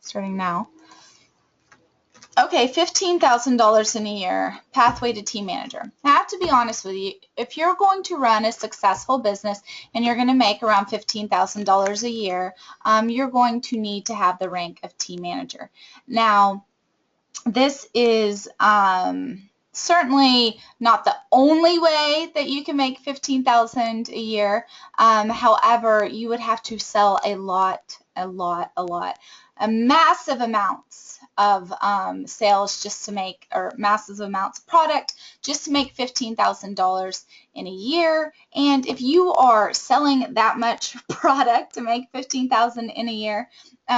starting now. Okay, $15,000 in a year, pathway to team manager. I have to be honest with you, if you're going to run a successful business and you're going to make around $15,000 a year, you're going to need to have the rank of team manager. Now, this is certainly not the only way that you can make $15,000 a year. However, you would have to sell a massive amounts of sales just to make, or massive amounts of product just to make $15,000 in a year. And if you are selling that much product to make $15,000 in a year,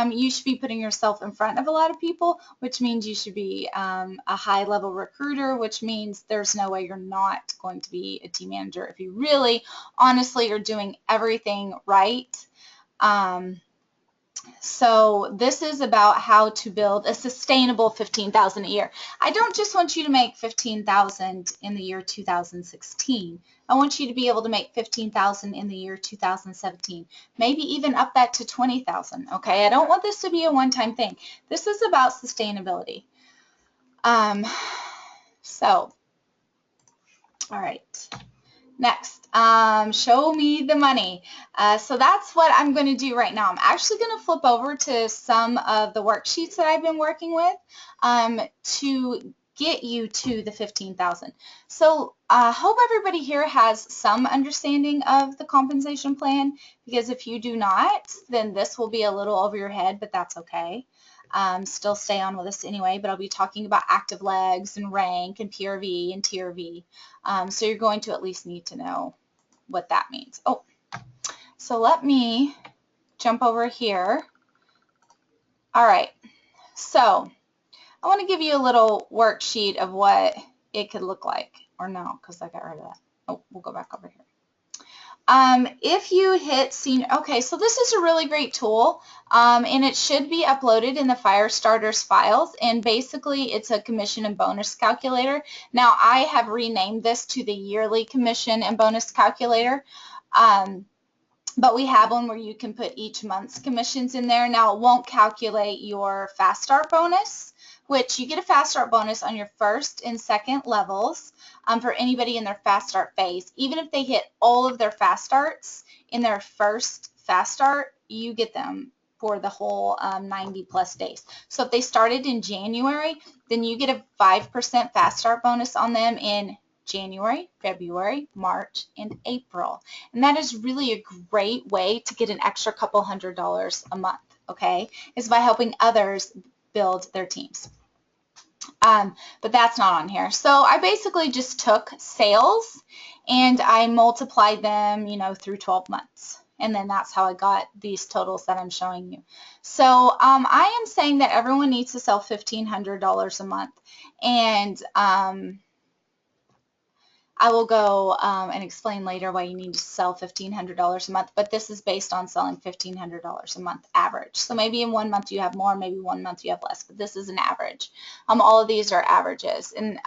you should be putting yourself in front of a lot of people, which means you should be a high-level recruiter, which means there's no way you're not going to be a team manager if you really, honestly, are doing everything right. So this is about how to build a sustainable $15,000 a year. I don't just want you to make $15,000 in the year 2016. I want you to be able to make $15,000 in the year 2017, maybe even up that to $20,000. Okay, I don't want this to be a one-time thing. This is about sustainability. All right. Next, show me the money. So that's what I'm going to do right now. I'm actually going to flip over to some of the worksheets that I've been working with to get you to the 15,000. So I hope everybody here has some understanding of the compensation plan, because if you do not, then this will be a little over your head, but that's okay. Still stay on with us anyway, but I'll be talking about active legs and rank and PRV and TRV. So you're going to at least need to know what that means. Oh, so let me jump over here. All right, so I want to give you a little worksheet of what it could look like, or no, because I got rid of that. Oh, we'll go back over here. If you hit senior, okay, so this is a really great tool, and it should be uploaded in the Firestarters files, and basically it's a commission and bonus calculator. Now, I have renamed this to the yearly commission and bonus calculator, but we have one where you can put each month's commissions in there. Now, it won't calculate your fast start bonus, which you get a fast start bonus on your first and second levels for anybody in their fast start phase. Even if they hit all of their fast starts in their first fast start, you get them for the whole 90 plus days. So if they started in January, then you get a 5% fast start bonus on them in January, February, March, and April. And that is really a great way to get an extra couple $100s a month, okay, is by helping others build their teams. But that's not on here. So I basically just took sales and I multiplied them, you know, through 12 months. And then that's how I got these totals that I'm showing you. So I am saying that everyone needs to sell $1,500 a month. And I will go and explain later why you need to sell $1,500 a month, but this is based on selling $1,500 a month average. So maybe in 1 month you have more, maybe 1 month you have less, but this is an average. All of these are averages. And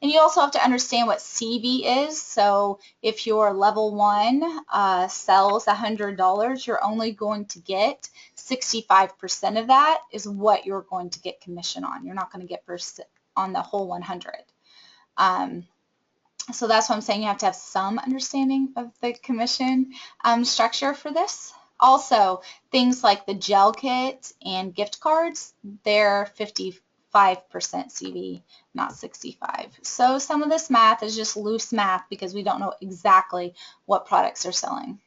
you also have to understand what CV is. So if your level 1 sells $100, you're only going to get 65% of that is what you're going to get commission on. You're not going to get on the whole 100. So that's why I'm saying you have to have some understanding of the commission structure for this. Also, things like the gel kit and gift cards, they're 55% CV, not 65. So some of this math is just loose math because we don't know exactly what products are selling.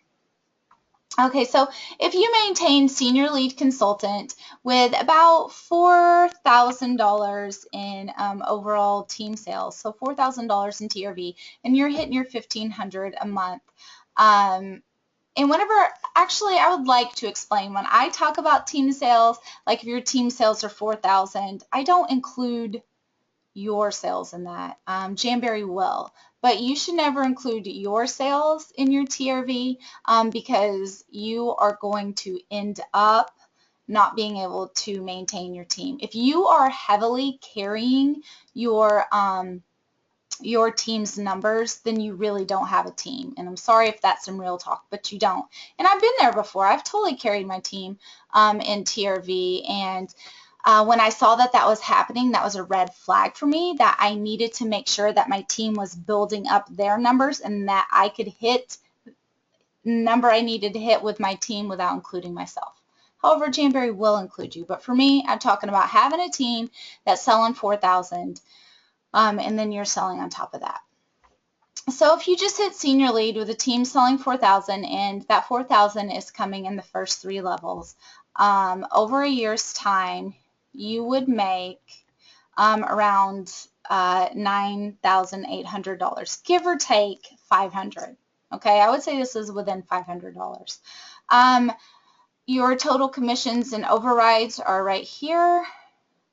Okay, so if you maintain senior lead consultant with about $4,000 in overall team sales, so $4,000 in TRV, and you're hitting your $1,500 a month, and whenever, actually, I would like to explain, when I talk about team sales, like if your team sales are $4,000, I don't include your sales in that. Jamberry will, but you should never include your sales in your TRV because you are going to end up not being able to maintain your team. If you are heavily carrying your your team's numbers, then you really don't have a team. And I'm sorry if that's some real talk, but you don't. And I've been there before. I've totally carried my team in TRV, and when I saw that that was happening, that was a red flag for me, that I needed to make sure that my team was building up their numbers and that I could hit the number I needed to hit with my team without including myself. However, Jamberry will include you. But for me, I'm talking about having a team that's selling 4,000, and then you're selling on top of that. So if you just hit senior lead with a team selling 4,000, and that 4,000 is coming in the first 3 levels, over a year's time, you would make around $9,800, give or take $500. Okay, I would say this is within $500. Your total commissions and overrides are right here.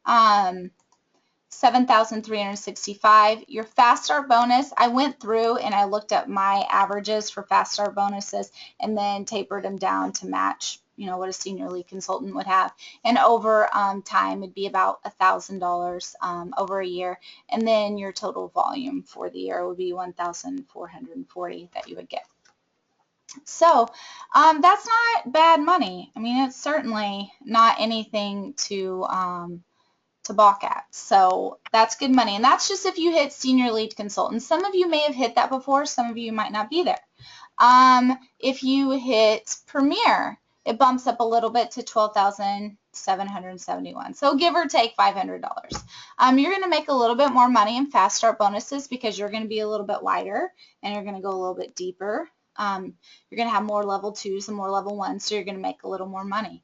7,365. Your fast start bonus, I went through and I looked at my averages for fast start bonuses and then tapered them down to match, you know, what a senior lead consultant would have. And over time, it'd be about $1,000 over a year. And then your total volume for the year would be 1,440 that you would get. So that's not bad money. I mean, it's certainly not anything to balk at. So that's good money. And that's just if you hit senior lead consultant. Some of you may have hit that before. Some of you might not be there. If you hit premier, it bumps up a little bit to $12,771. So give or take $500. You're going to make a little bit more money in fast start bonuses because you're going to be a little bit wider and you're going to go a little bit deeper. You're going to have more level 2s and more level 1s, so you're going to make a little more money.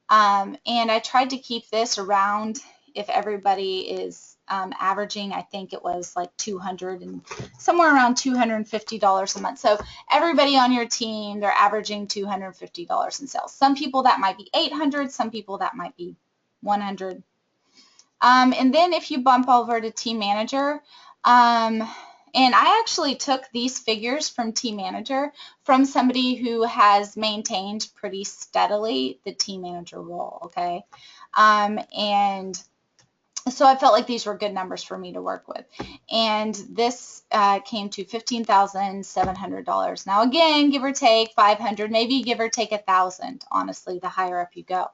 And I tried to keep this around, if everybody is averaging, I think it was like somewhere around $250 a month. So everybody on your team, they're averaging $250 in sales. Some people that might be $800, some people that might be $100. And then if you bump over to team manager, and I actually took these figures from team manager from somebody who has maintained pretty steadily the team manager role, okay? And so I felt like these were good numbers for me to work with. And this came to $15,700. Now again, give or take 500, maybe give or take 1,000, honestly, the higher up you go.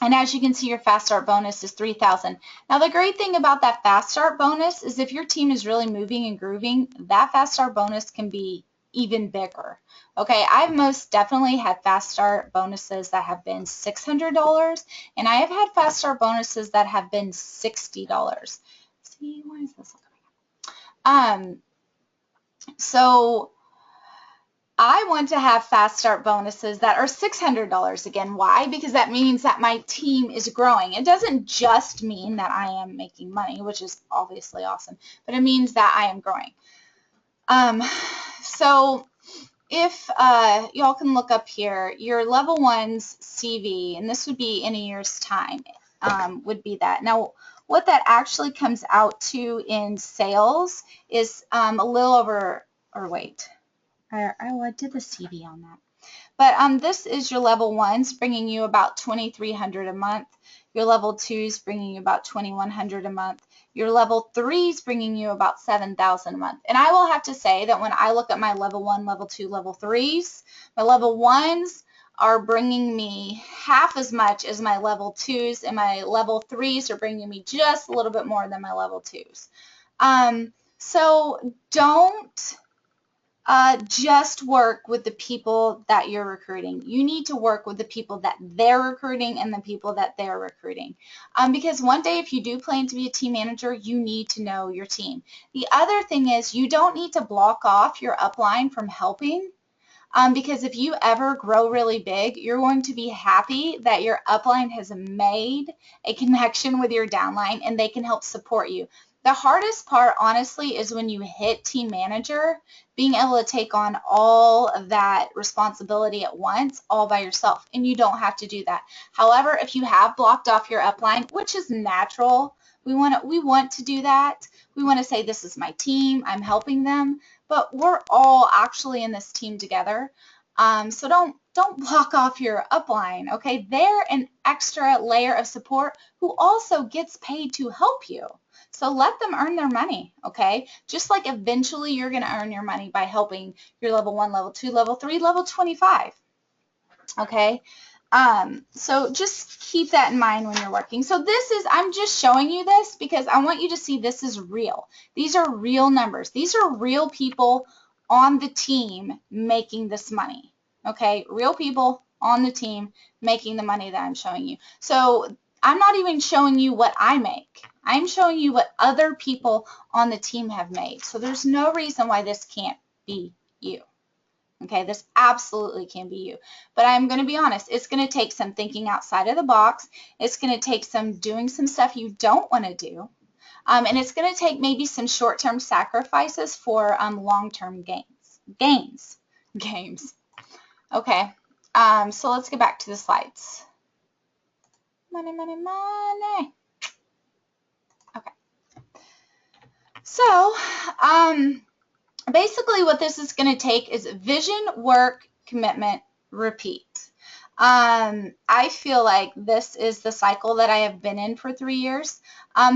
And as you can see, your fast start bonus is 3,000. Now the great thing about that fast start bonus is if your team is really moving and grooving, that fast start bonus can be even bigger. Okay, I've most definitely had fast start bonuses that have been $600, and I have had fast start bonuses that have been $60. See, why is this coming up? So I want to have fast start bonuses that are $600 again. Why? Because that means that my team is growing. It doesn't just mean that I am making money, which is obviously awesome, but it means that I am growing. So if y'all can look up here, your level 1's CV, and this would be in a year's time, would be that. Now, what that actually comes out to in sales is a little over, or wait, I did the CV on that. But this is your level 1s, bringing you about $2,300 a month. Your level 2s bringing you about $2,100 a month. Your level 3s bringing you about $7,000 a month. And I will have to say that when I look at my level 1, level 2, level 3s, my level 1s are bringing me half as much as my level 2s, and my level 3s are bringing me just a little bit more than my level 2s. So don't just work with the people that you're recruiting. You need to work with the people that they're recruiting and the people that they're recruiting. Because one day if you do plan to be a team manager, you need to know your team. The other thing is you don't need to block off your upline from helping. Because if you ever grow really big, you're going to be happy that your upline has made a connection with your downline and they can help support you. The hardest part, honestly, is when you hit team manager, being able to take on all of that responsibility at once, all by yourself, and you don't have to do that. However, if you have blocked off your upline, which is natural, we want to do that. We want to say, this is my team, I'm helping them, but we're all actually in this team together. So don't block off your upline, okay? They're an extra layer of support who also gets paid to help you. So let them earn their money, okay? Just like eventually you're going to earn your money by helping your level 1, level 2, level 3, level 25, okay? So just keep that in mind when you're working. So this is, I'm just showing you this because I want you to see this is real. These are real numbers. These are real people on the team making this money, okay? Real people on the team making the money that I'm showing you. So I'm not even showing you what I make. I'm showing you what other people on the team have made. So there's no reason why this can't be you. Okay, this absolutely can be you. But I'm going to be honest, it's going to take some thinking outside of the box. It's going to take some doing some stuff you don't want to do. And it's going to take maybe some short-term sacrifices for long-term gains. Okay, so let's get back to the slides. Money, money, money. Okay. So, basically what this is going to take is vision, work, commitment, repeat. I feel like this is the cycle that I have been in for 3 years.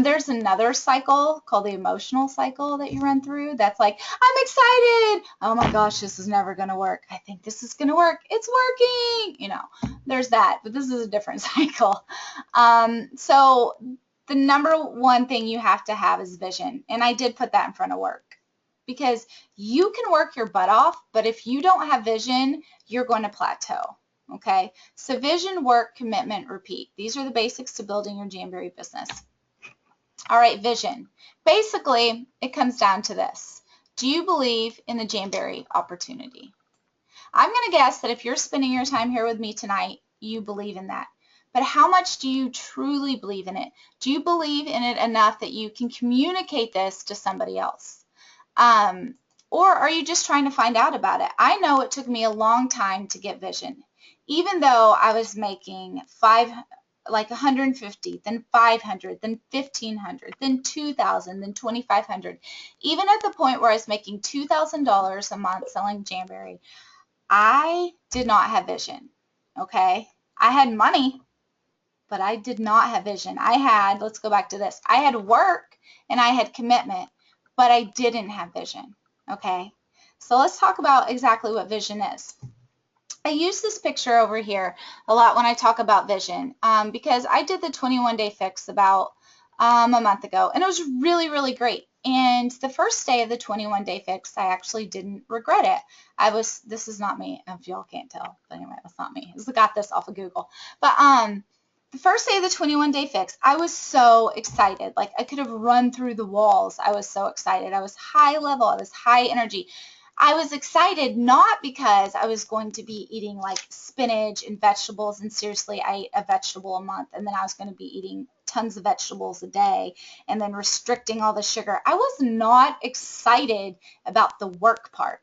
There's another cycle called the emotional cycle that you run through that's like, I'm excited. Oh my gosh, this is never going to work. I think this is going to work. It's working. You know, there's that, but this is a different cycle. So the number one thing you have to have is vision. And I did put that in front of work. Because you can work your butt off, but if you don't have vision, you're going to plateau, okay? So vision, work, commitment, repeat. These are the basics to building your Jamberry business. All right, vision. Basically, it comes down to this. Do you believe in the Jamberry opportunity? I'm going to guess that if you're spending your time here with me tonight, you believe in that. But how much do you truly believe in it? Do you believe in it enough that you can communicate this to somebody else? Or are you just trying to find out about it? I know it took me a long time to get vision. Even though I was making 150, then 500, then 1,500, then 2,000, then 2,500. Even at the point where I was making $2,000 a month selling Jamberry, I did not have vision, okay? I had money, but I did not have vision. Let's go back to this. I had work and I had commitment, but I didn't have vision, okay? So let's talk about exactly what vision is. I use this picture over here a lot when I talk about vision because I did the 21-day fix about a month ago, and it was really, really great. And the first day of the 21-day fix, I actually didn't regret it. This is not me, if y'all can't tell, but anyway, that's not me. I got this off of Google. But the first day of the 21-day fix, I was so excited. Like, I could have run through the walls. I was so excited. I was high level. I was high energy. I was excited not because I was going to be eating like spinach and vegetables, and seriously, I ate a vegetable a month, and then I was going to be eating tons of vegetables a day and then restricting all the sugar. I was not excited about the work part.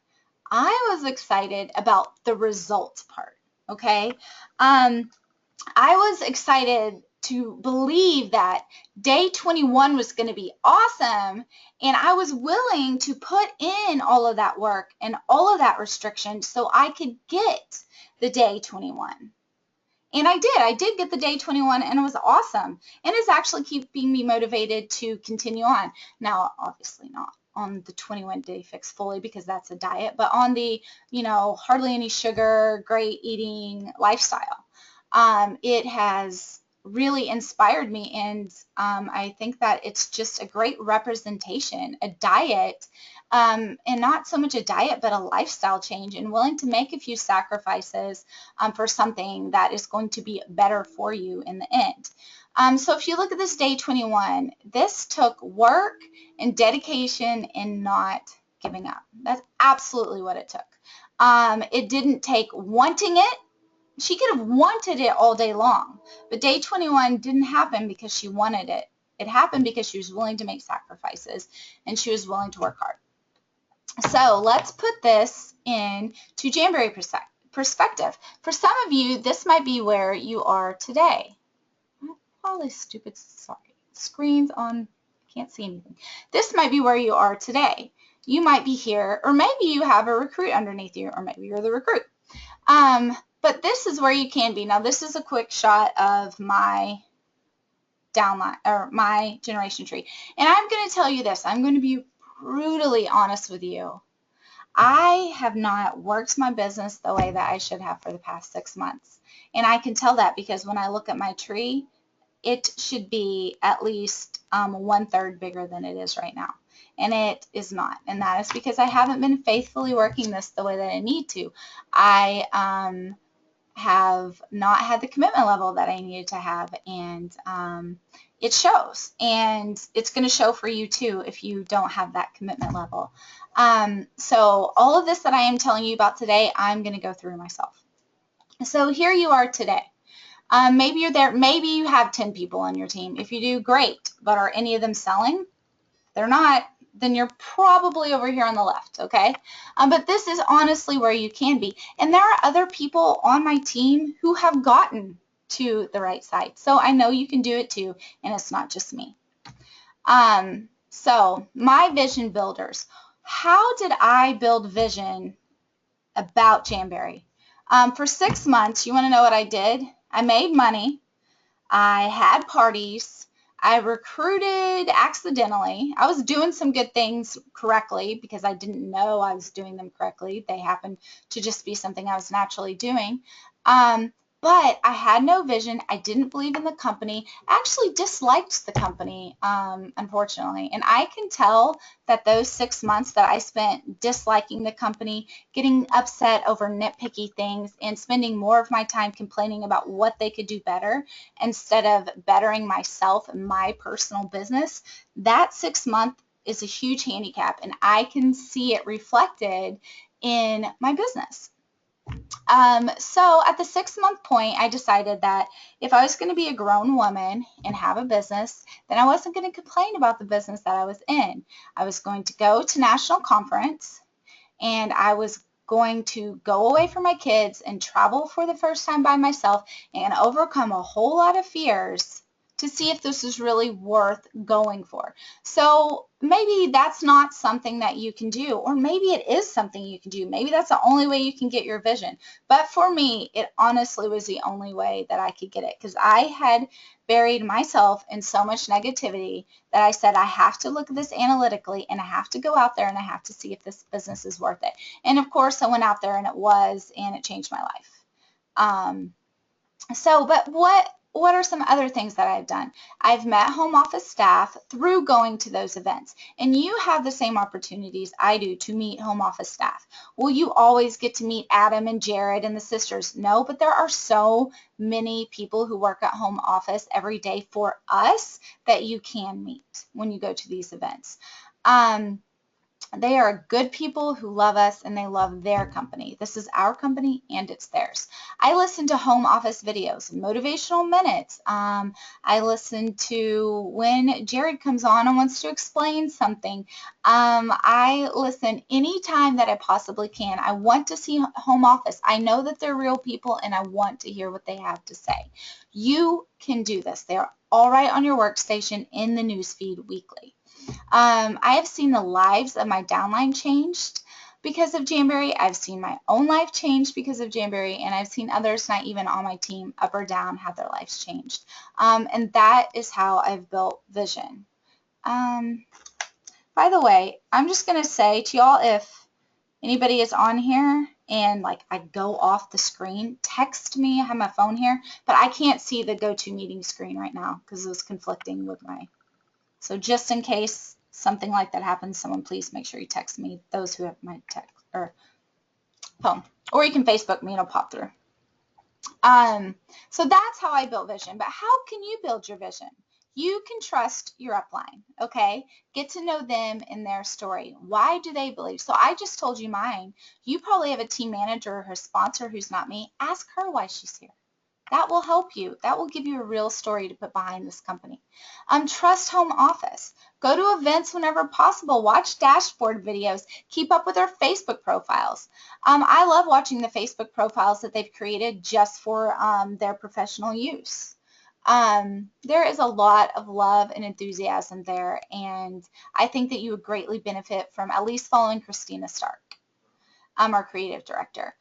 I was excited about the results part, okay? I was excited to believe that day 21 was going to be awesome, and I was willing to put in all of that work and all of that restriction so I could get the day 21. And I did get the day 21, and it was awesome, and it's actually keeping me motivated to continue on. Now, obviously not on the 21-day fix fully because that's a diet, but on the, hardly any sugar, great eating lifestyle. It has really inspired me, and I think that it's just a great representation, a diet, and not so much a diet, but a lifestyle change, and willing to make a few sacrifices for something that is going to be better for you in the end. So if you look at this day 21, this took work and dedication and not giving up. That's absolutely what it took. It didn't take wanting it. She could have wanted it all day long, but day 21 didn't happen because she wanted it. It happened because she was willing to make sacrifices and she was willing to work hard. So let's put this into Jamberry perspective. For some of you, this might be where you are today. All these stupid screens on, I can't see anything. This might be where you are today. You might be here, or maybe you have a recruit underneath you, or maybe you're the recruit. But this is where you can be. Now, this is a quick shot of my downline or my generation tree. And I'm going to tell you this. I'm going to be brutally honest with you. I have not worked my business the way that I should have for the past 6 months. And I can tell that because when I look at my tree, it should be at least 1/3 bigger than it is right now. And it is not. And that is because I haven't been faithfully working this the way that I need to. I have not had the commitment level that I needed to have, and it shows. And it's going to show for you too if you don't have that commitment level. So all of this that I am telling you about today, I'm going to go through myself. So here you are today. Maybe you're there. Maybe you have 10 people on your team. If you do, great. But are any of them selling? They're not. Then you're probably over here on the left, okay? But this is honestly where you can be. And there are other people on my team who have gotten to the right side. So I know you can do it too, and it's not just me. So my vision builders. How did I build vision about Jamberry? For 6 months, you want to know what I did? I made money. I had parties. I recruited accidentally. I was doing some good things correctly because I didn't know I was doing them correctly. They happened to just be something I was naturally doing. But I had no vision. I didn't believe in the company. I actually disliked the company, unfortunately. And I can tell that those 6 months that I spent disliking the company, getting upset over nitpicky things, and spending more of my time complaining about what they could do better instead of bettering myself and my personal business, that 6 month is a huge handicap, and I can see it reflected in my business. So at the 6 month point, I decided that if I was going to be a grown woman and have a business, then I wasn't going to complain about the business that I was in. I was going to go to national conference, and I was going to go away from my kids and travel for the first time by myself and overcome a whole lot of fears to see if this is really worth going for. So maybe that's not something that you can do, or maybe it is something you can do. Maybe that's the only way you can get your vision. But for me, it honestly was the only way that I could get it, because I had buried myself in so much negativity that I said I have to look at this analytically, and I have to go out there and I have to see if this business is worth it. And of course I went out there and it was, and it changed my life. But what are some other things that I've done? I've met home office staff through going to those events, and you have the same opportunities I do to meet home office staff. Will you always get to meet Adam and Jared and the sisters? No, but there are so many people who work at home office every day for us that you can meet when you go to these events. They are good people who love us, and they love their company. This is our company and it's theirs. I listen to home office videos, motivational minutes. I listen to when Jared comes on and wants to explain something. I listen anytime that I possibly can. I want to see home office. I know that they're real people, and I want to hear what they have to say. You can do this. They're all right on your workstation in the newsfeed weekly. I have seen the lives of my downline changed because of Jamberry. I've seen my own life change because of Jamberry, and I've seen others not even on my team, up or down, have their lives changed. And that is how I've built vision. By the way, I'm just going to say to y'all, if anybody is on here and like I go off the screen, text me. I have my phone here, but I can't see the GoToMeeting screen right now because it was conflicting with my. So just in case something like that happens, someone please make sure you text me, those who have my text or phone. Or you can Facebook me and it'll pop through. So that's how I built vision. But how can you build your vision? You can trust your upline, okay? Get to know them and their story. Why do they believe? So I just told you mine. You probably have a team manager or a sponsor who's not me. Ask her why she's here. That will help you. That will give you a real story to put behind this company. Trust home office. Go to events whenever possible. Watch dashboard videos. Keep up with their Facebook profiles. I love watching the Facebook profiles that they've created just for their professional use. There is a lot of love and enthusiasm there, and I think that you would greatly benefit from at least following Christina Stark, our creative director.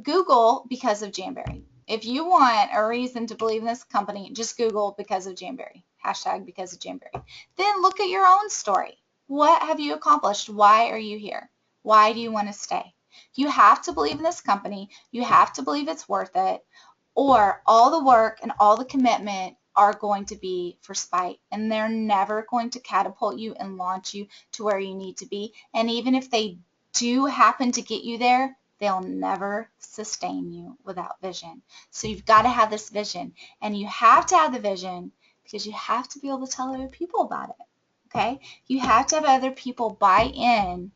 Google because of Jamberry. If you want a reason to believe in this company, just Google because of Jamberry. Hashtag because of Jamberry. Then look at your own story. What have you accomplished? Why are you here? Why do you want to stay? You have to believe in this company. You have to believe it's worth it, or all the work and all the commitment are going to be for spite, and they're never going to catapult you and launch you to where you need to be. And even if they do happen to get you there, they'll never sustain you without vision. So you've got to have this vision, and you have to have the vision because you have to be able to tell other people about it. Okay? You have to have other people buy in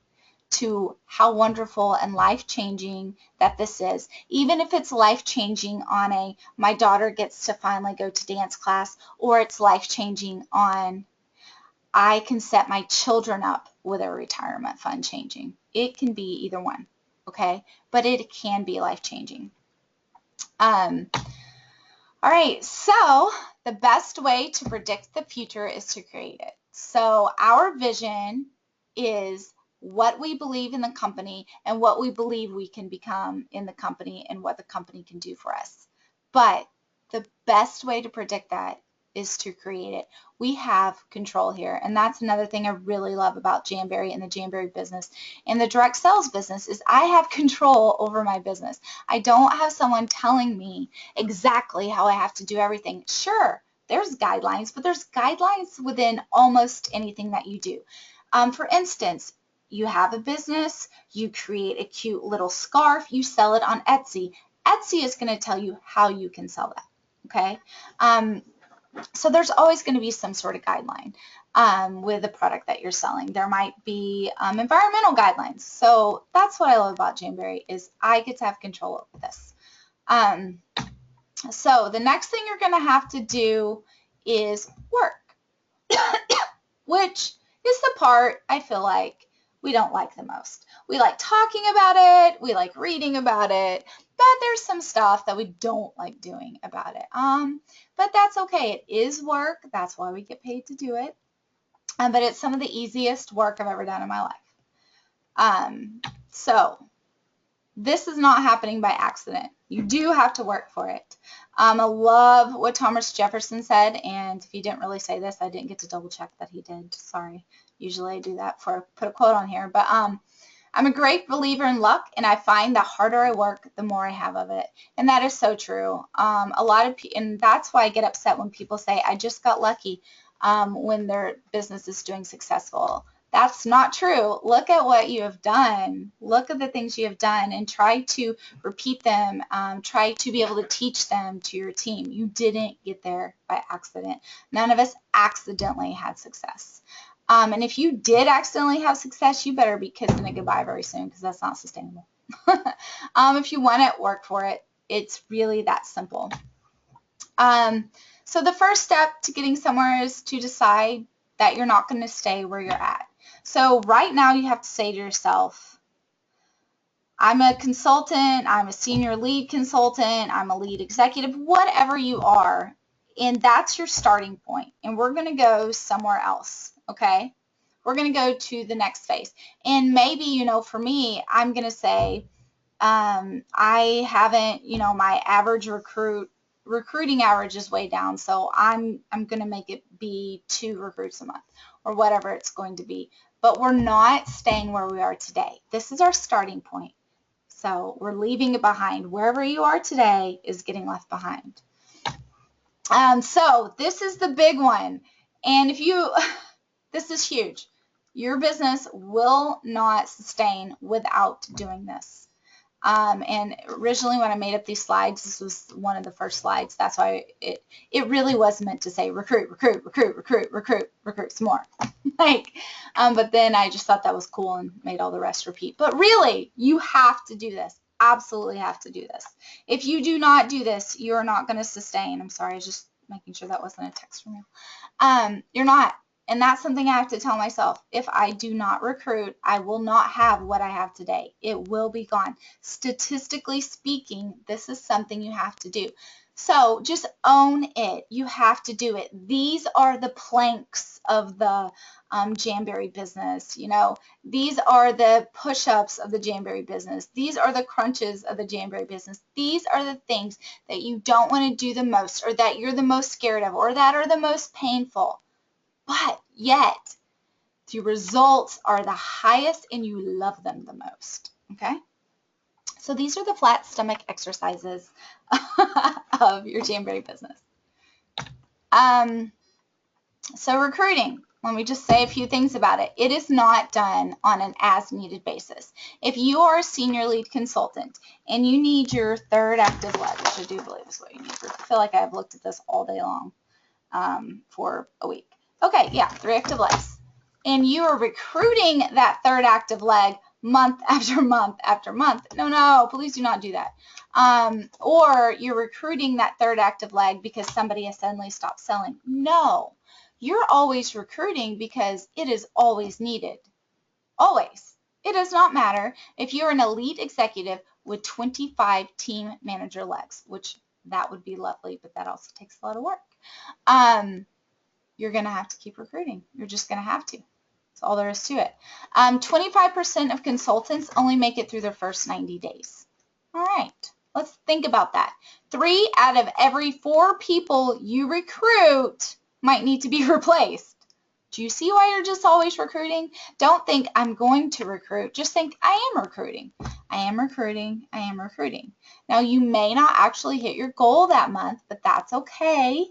to how wonderful and life-changing that this is. Even if it's life-changing on a, my daughter gets to finally go to dance class, or it's life-changing on, I can set my children up with a retirement fund changing. It can be either one, okay? But it can be life-changing. All right, so the best way to predict the future is to create it. So our vision is what we believe in the company and what we believe we can become in the company and what the company can do for us. But the best way to predict that is to create it. We have control here, and that's another thing I really love about Jamberry and the Jamberry business and the direct sales business is I have control over my business. I don't have someone telling me exactly how I have to do everything. Sure, there's guidelines, but there's guidelines within almost anything that you do. For instance, you have a business, you create a cute little scarf, you sell it on Etsy. Etsy is going to tell you how you can sell that, okay? So there's always going to be some sort of guideline with the product that you're selling. There might be environmental guidelines. So that's what I love about Jamberry is I get to have control over this. So the next thing you're going to have to do is work, which is the part I feel like we don't like the most. We like talking about it, we like reading about it, but there's some stuff that we don't like doing about it. But that's okay. It is work. That's why we get paid to do it. But it's some of the easiest work I've ever done in my life. So this is not happening by accident. You do have to work for it. I love what Thomas Jefferson said, and if he didn't really say this, I didn't get to double check that he did. Sorry. Usually I do that before I put a quote on here. But I'm a great believer in luck, and I find the harder I work, the more I have of it. And that is so true. And that's why I get upset when people say, I just got lucky when their business is doing successful. That's not true. Look at what you have done. Look at the things you have done and try to repeat them. Try to be able to teach them to your team. You didn't get there by accident. None of us accidentally had success. And if you did accidentally have success, you better be kissing it goodbye very soon because that's not sustainable. If you want it, work for it. It's really that simple. So the first step to getting somewhere is to decide that you're not going to stay where you're at. So right now you have to say to yourself, I'm a consultant, I'm a senior lead consultant, I'm a lead executive, whatever you are, and that's your starting point. And we're going to go somewhere else, okay? We're going to go to the next phase. And maybe, you know, for me, I'm going to say I haven't, you know, my average recruiting average is way down, so I'm going to make it be 2 recruits a month or whatever it's going to be. But we're not staying where we are today. This is our starting point. So we're leaving it behind. Wherever you are today is getting left behind. So this is the big one. And if you, this is huge. Your business will not sustain without doing this. And originally when I made up these slides, this was one of the first slides. That's why it really was meant to say recruit, recruit, recruit, recruit, recruit, recruit some more. But then I just thought that was cool and made all the rest repeat. But really, you have to do this. Absolutely have to do this. If you do not do this, you're not going to sustain. I'm sorry, I was just making sure that wasn't a text from you. You're not. And that's something I have to tell myself. If I do not recruit, I will not have what I have today. It will be gone. Statistically speaking, this is something you have to do. So just own it. You have to do it. These are the planks of the Jamberry business. You know, these are the push-ups of the Jamberry business. These are the crunches of the Jamberry business. These are the things that you don't want to do the most, or that you're the most scared of, or that are the most painful. But yet, the results are the highest and you love them the most. Okay? So these are the flat stomach exercises of your Jamberry business. So recruiting, let me just say a few things about it. It is not done on an as-needed basis. If you are a senior lead consultant and you need your third active leg, which I do believe is what you need. I feel like I've looked at this all day long for a week. Okay, yeah, 3 active legs. And you are recruiting that third active leg month after month after month. No, please do not do that. Or you're recruiting that third active leg because somebody has suddenly stopped selling. No, you're always recruiting because it is always needed. Always. It does not matter if you're an elite executive with 25 team manager legs, which that would be lovely, but that also takes a lot of work. You're going to have to keep recruiting. You're just going to have to. That's all there is to it. 25% of consultants only make it through their first 90 days. All right, let's think about that. 3 out of every 4 people you recruit might need to be replaced. Do you see why you're just always recruiting? Don't think I'm going to recruit. Just think I am recruiting. I am recruiting. I am recruiting. Now, you may not actually hit your goal that month, but that's okay.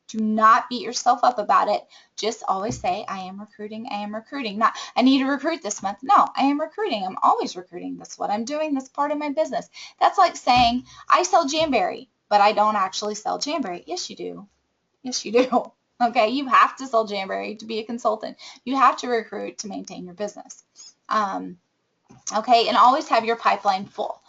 Do not beat yourself up about it. Just always say, I am recruiting, I am recruiting. Not, I need to recruit this month. No, I am recruiting. I'm always recruiting. That's what I'm doing. That's part of my business. That's like saying, I sell Jamberry, but I don't actually sell Jamberry. Yes, you do. Yes, you do. Okay, you have to sell Jamberry to be a consultant. You have to recruit to maintain your business. Okay, and always have your pipeline full.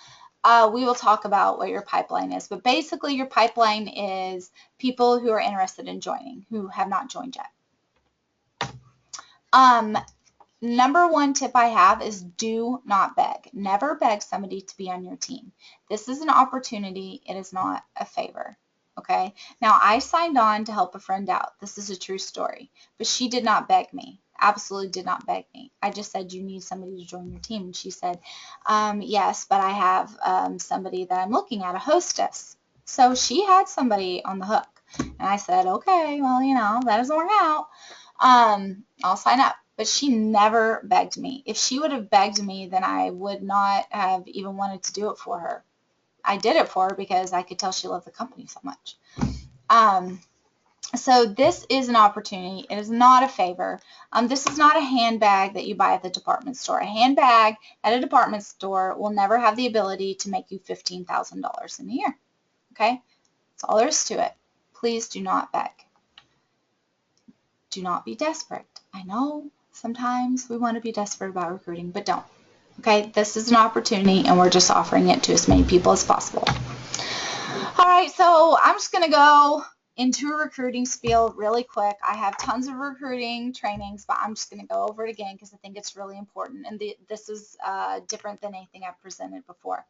We will talk about what your pipeline is, but basically your pipeline is people who are interested in joining, who have not joined yet. Number 1 tip I have is do not beg. Never beg somebody to be on your team. This is an opportunity. It is not a favor. Okay. Now, I signed on to help a friend out. This is a true story, but she did not beg me. Absolutely did not beg me. I just said, you need somebody to join your team. And she said, yes, but I have somebody that I'm looking at, a hostess. So she had somebody on the hook. And I said, okay, well, you know, that doesn't work out. I'll sign up. But she never begged me. If she would have begged me, then I would not have even wanted to do it for her. I did it for her because I could tell she loved the company so much. So this is an opportunity. It is not a favor. This is not a handbag that you buy at the department store. A handbag at a department store will never have the ability to make you $15,000 in a year. Okay? That's all there is to it. Please do not beg. Do not be desperate. I know sometimes we want to be desperate about recruiting, but don't. Okay? This is an opportunity, and we're just offering it to as many people as possible. All right, so I'm just going to go into a recruiting spiel really quick. I have tons of recruiting trainings, but I'm just going to go over it again because I think it's really important, and this is different than anything I've presented before.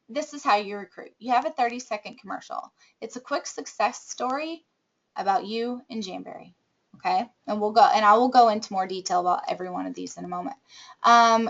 This is how you recruit. You have a 30-second commercial. It's a quick success story about you and Jamberry. Okay, and I will go into more detail about every one of these in a moment.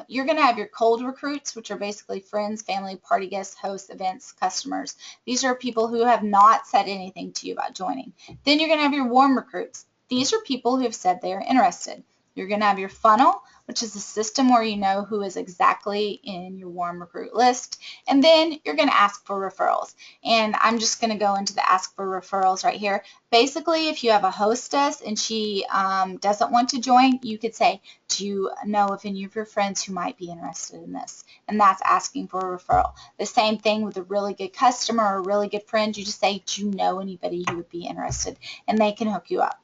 You're going to have your cold recruits, which are basically friends, family, party guests, hosts, events, customers. These are people who have not said anything to you about joining. Then you're going to have your warm recruits. These are people who have said they are interested. You're going to have your funnel, which is a system where you know who is exactly in your warm recruit list. And then you're going to ask for referrals. And I'm just going to go into the ask for referrals right here. Basically, if you have a hostess and she doesn't want to join, you could say, do you know of any of your friends who might be interested in this? And that's asking for a referral. The same thing with a really good customer or a really good friend. You just say, do you know anybody who would be interested? And they can hook you up.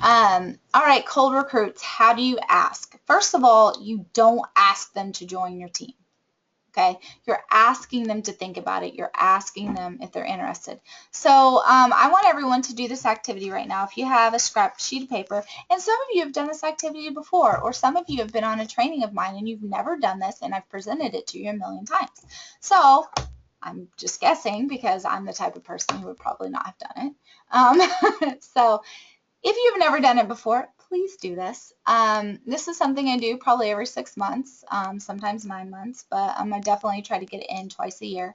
All right, cold recruits, how do you ask? First of all, you don't ask them to join your team, okay? You're asking them to think about it. You're asking them if they're interested. So I want everyone to do this activity right now. If you have a scrap sheet of paper, and some of you have done this activity before, or some of you have been on a training of mine and you've never done this, and I've presented it to you a million times. So I'm just guessing because I'm the type of person who would probably not have done it. So if you've never done it before, please do this. This is something I do probably every 6 months, sometimes 9 months, but I'm going to definitely try to get it in twice a year.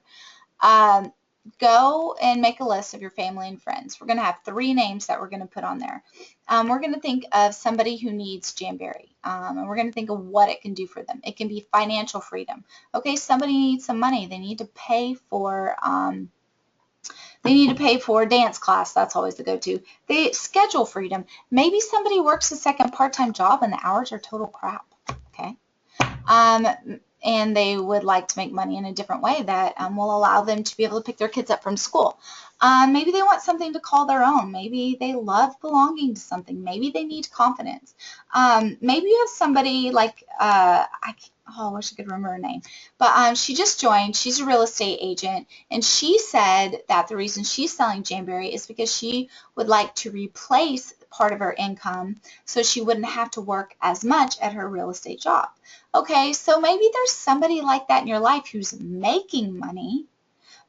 Go and make a list of your family and friends. We're going to have 3 names that we're going to put on there. We're going to think of somebody who needs Jamberry, and we're going to think of what it can do for them. It can be financial freedom. Okay, somebody needs some money. They need to pay for dance class. That's always the go-to. They schedule freedom. Maybe somebody works a second part-time job and the hours are total crap. Okay. And they would like to make money in a different way that will allow them to be able to pick their kids up from school. Maybe they want something to call their own. Maybe they love belonging to something. Maybe they need confidence. Maybe you have somebody like, I wish I could remember her name, but she just joined. She's a real estate agent, and she said that the reason she's selling Jamberry is because she would like to replace part of her income so she wouldn't have to work as much at her real estate job. Okay, so maybe there's somebody like that in your life who's making money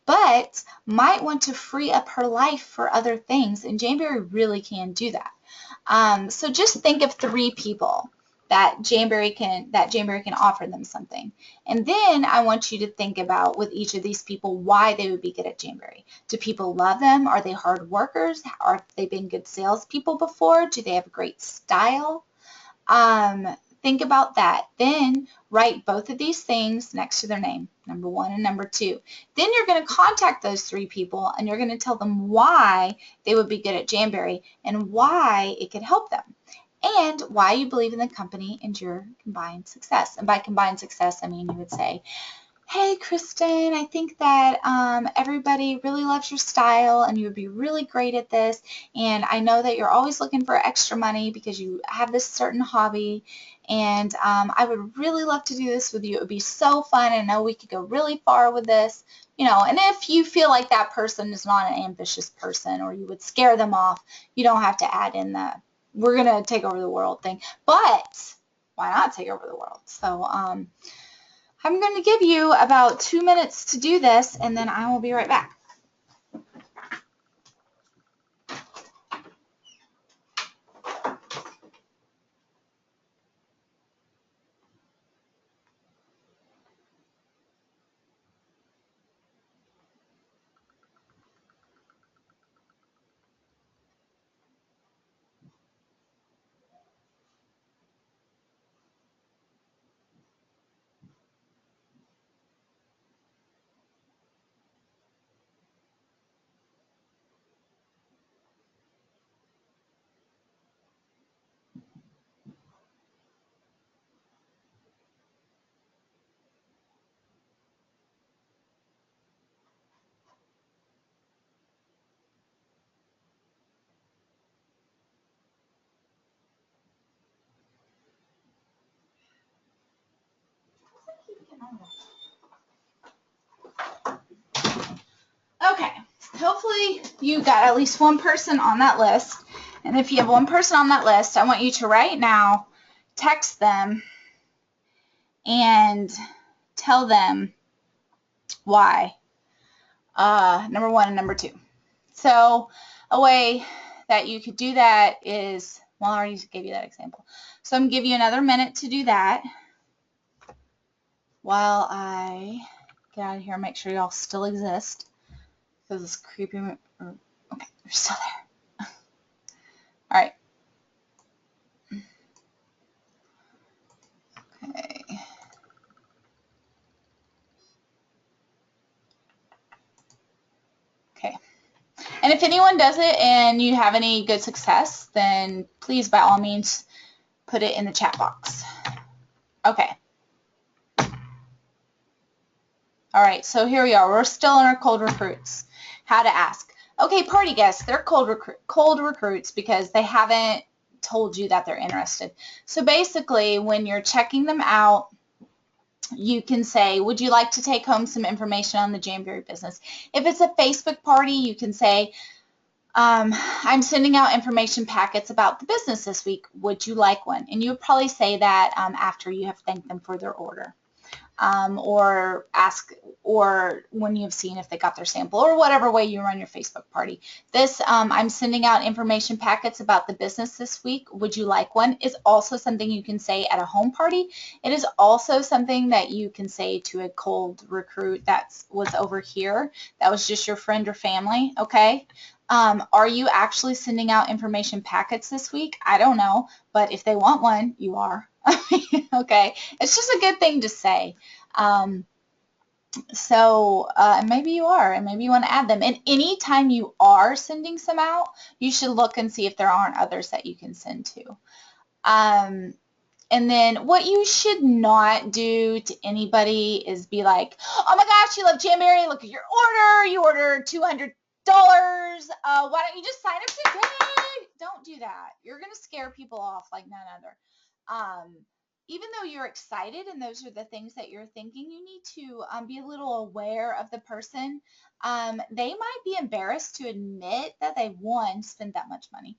but might want to free up her life for other things, and Jamberry really can do that. So just think of 3 people that Jamberry can offer them something. And then I want you to think about with each of these people why they would be good at Jamberry. Do people love them? Are they hard workers? Have they been good salespeople before? Do they have a great style? Think about that. Then write both of these things next to their name, number 1 and number 2. Then you're going to contact those 3 people and you're going to tell them why they would be good at Jamberry and why it could help them and why you believe in the company and your combined success. And by combined success, I mean you would say, hey, Kristen, I think that everybody really loves your style and you would be really great at this. And I know that you're always looking for extra money because you have this certain hobby. And I would really love to do this with you. It would be so fun. I know we could go really far with this. And if you feel like that person is not an ambitious person or you would scare them off, you don't have to add in the we're going to take over the world thing. But why not take over the world? So I'm going to give you about 2 minutes to do this, and then I will be right back. Okay, hopefully you got at least one person on that list. And if you have one person on that list, I want you to right now text them and tell them why. Number 1 and number 2. So a way that you could do that is, well, I already gave you that example. So I'm going to give you another minute to do that while I get out of here and make sure y'all still exist. Because it's creepy. Okay, they're still there. All right. Okay. Okay. And if anyone does it and you have any good success, then please, by all means, put it in the chat box. Okay. All right, so here we are. We're still in our cold recruits. How to ask. Okay, party guests, they're cold recruits because they haven't told you that they're interested. So basically, when you're checking them out, you can say, would you like to take home some information on the Jamberry business? If it's a Facebook party, you can say, I'm sending out information packets about the business this week. Would you like one? And you would probably say that after you have thanked them for their order. or ask, or when you've seen if they got their sample, or whatever way you run your Facebook party. This, I'm sending out information packets about the business this week. Would you like one? Is also something you can say at a home party. It is also something that you can say to a cold recruit that was over here, that was just your friend or family, okay? Are you actually sending out information packets this week? I don't know, but if they want one, you are. Okay, it's just a good thing to say. Maybe you are, and maybe you want to add them. And anytime you are sending some out, you should look and see if there aren't others that you can send to. And then what you should not do to anybody is be like, oh my gosh, you love Jamberry, look at your order, you ordered $200. Why don't you just sign up today? Don't do that. You're going to scare people off like none other. Even though you're excited and those are the things that you're thinking, you need to be a little aware of the person. They might be embarrassed to admit that they, one, spent that much money.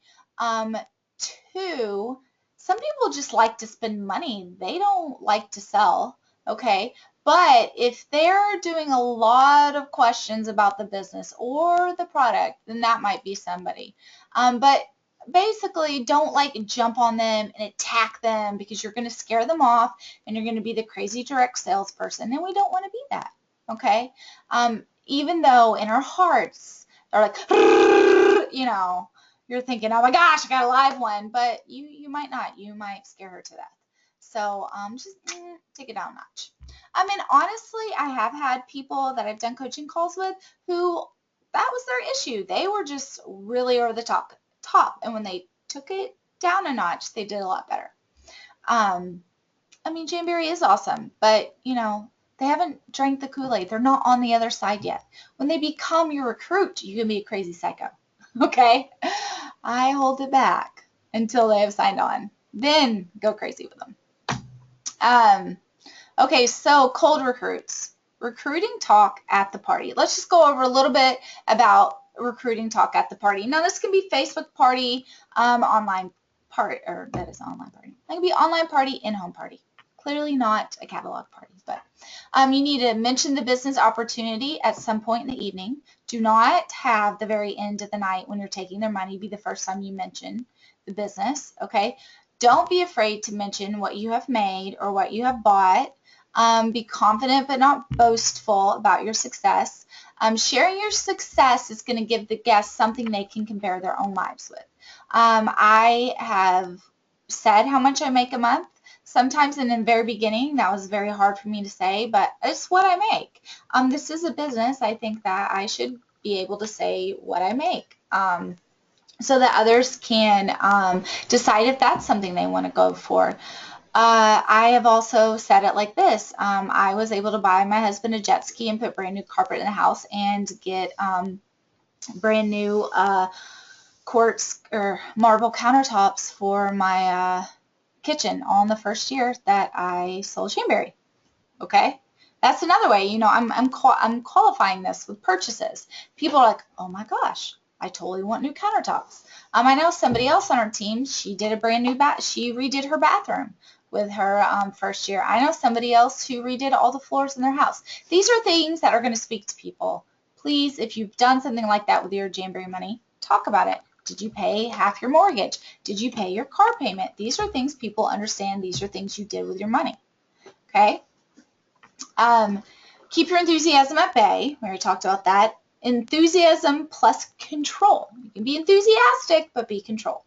Two, some people just like to spend money. They don't like to sell, okay? But if they're doing a lot of questions about the business or the product, then that might be somebody. But basically, don't like jump on them and attack them, because you're going to scare them off and you're going to be the crazy direct salesperson, and we don't want to be that, okay? Even though in our hearts, they're like, you know, you're thinking, oh my gosh, I got a live one, but you might not. You might scare her to death. So just take it down a notch. And honestly, I have had people that I've done coaching calls with who that was their issue. They were just really over the top. And when they took it down a notch, they did a lot better. Jamberry is awesome, but, they haven't drank the Kool-Aid. They're not on the other side yet. When they become your recruit, you can be a crazy psycho. Okay? I hold it back until they have signed on. Then go crazy with them. Okay, so cold recruits. Recruiting talk at the party. Let's just go over a little bit about recruiting talk at the party. Now, this can be Facebook party, online party, or that is online party. That can be online party, in-home party. Clearly not a catalog party, but you need to mention the business opportunity at some point in the evening. Do not have the very end of the night when you're taking their money be the first time you mention the business, okay? Don't be afraid to mention what you have made or what you have bought. Be confident but not boastful about your success. Sharing your success is going to give the guests something they can compare their own lives with. I have said how much I make a month. Sometimes in the very beginning, that was very hard for me to say, but it's what I make. This is a business. I think that I should be able to say what I make, so that others can decide if that's something they want to go for. I have also said it like this. I was able to buy my husband a jet ski and put brand new carpet in the house and get brand new quartz or marble countertops for my kitchen all in the first year that I sold Jamberry. Okay, that's another way. I'm qualifying this with purchases. People are like, oh my gosh, I totally want new countertops. I know somebody else on our team. She did a brand new she redid her bathroom with her first year. I know somebody else who redid all the floors in their house. These are things that are going to speak to people. Please, if you've done something like that with your Jamberry money, talk about it. Did you pay half your mortgage? Did you pay your car payment? These are things people understand. These are things you did with your money. Okay? Keep your enthusiasm at bay. We already talked about that. Enthusiasm plus control. You can be enthusiastic, but be controlled.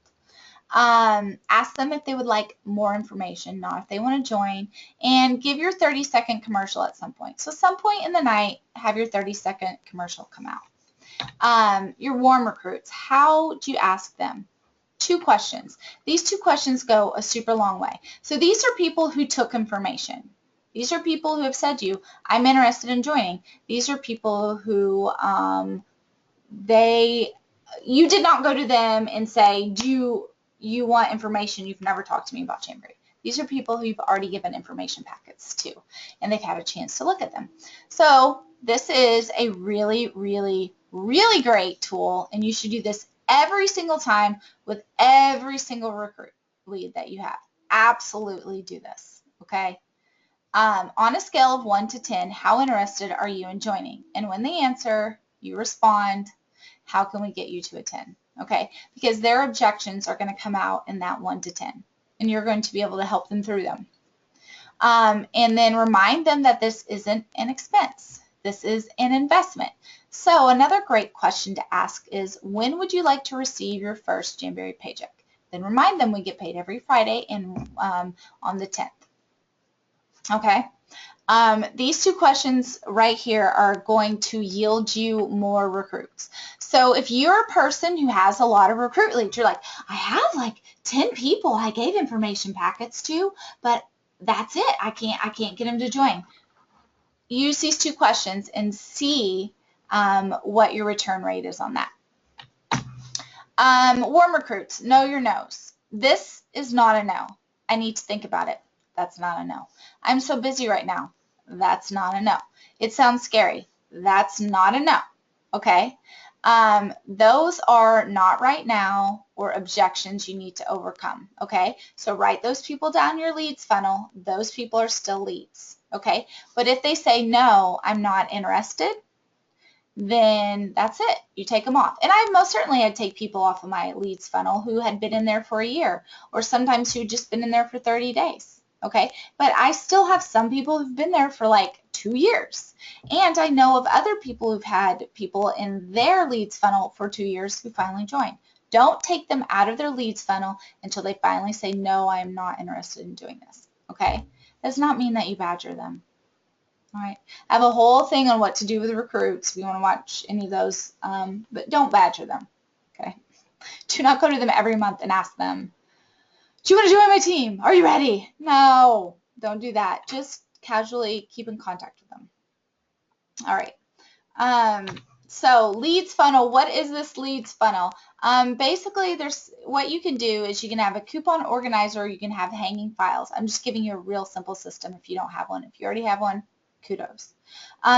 Ask them if they would like more information, not if they want to join, and give your 30-second commercial at some point. So some point in the night, have your 30-second commercial come out. Your warm recruits, how do you ask them? 2 questions. These 2 questions go a super long way. So these are people who took information. These are people who have said to you, I'm interested in joining. These are people who you did not go to them and say, do you want information? You've never talked to me about Jamberry. These are people who you've already given information packets to, and they've had a chance to look at them. So this is a really, really, really great tool, and you should do this every single time with every single recruit lead that you have. Absolutely do this, okay? On a scale of 1 to 10, how interested are you in joining? And when they answer, you respond, how can we get you to a 10? Okay, because their objections are going to come out in that 1 to 10, and you're going to be able to help them through them. And then remind them that this isn't an expense. This is an investment. So another great question to ask is, when would you like to receive your first Jamberry paycheck? Then remind them we get paid every Friday and on the 10th. Okay. These two questions right here are going to yield you more recruits. So if you're a person who has a lot of recruit leads, you're like, I have like 10 people I gave information packets to, but that's it. I can't get them to join. Use these two questions and see what your return rate is on that. Warm recruits, know your no's. This is not a no. I need to think about it. That's not a no. I'm so busy right now. That's not a no. It sounds scary. That's not a no. Okay? Those are not right now or objections you need to overcome. Okay? So write those people down your leads funnel. Those people are still leads. Okay? But if they say, no, I'm not interested, then that's it. You take them off. And I most certainly had to take people off of my leads funnel who had been in there for a year, or sometimes who had just been in there for 30 days. Okay, but I still have some people who've been there for like 2 years. And I know of other people who've had people in their leads funnel for 2 years who finally joined. Don't take them out of their leads funnel until they finally say, no, I am not interested in doing this. Okay, does not mean that you badger them. All right, I have a whole thing on what to do with recruits if you want to watch any of those, but don't badger them. Okay, do not go to them every month and ask them, do you want to join my team? Are you ready? No, don't do that. Just casually keep in contact with them. All right. So leads funnel, what is this leads funnel? Basically, there's what you can do is you can have a coupon organizer, or you can have hanging files. I'm just giving you a real simple system if you don't have one. If you already have one, kudos.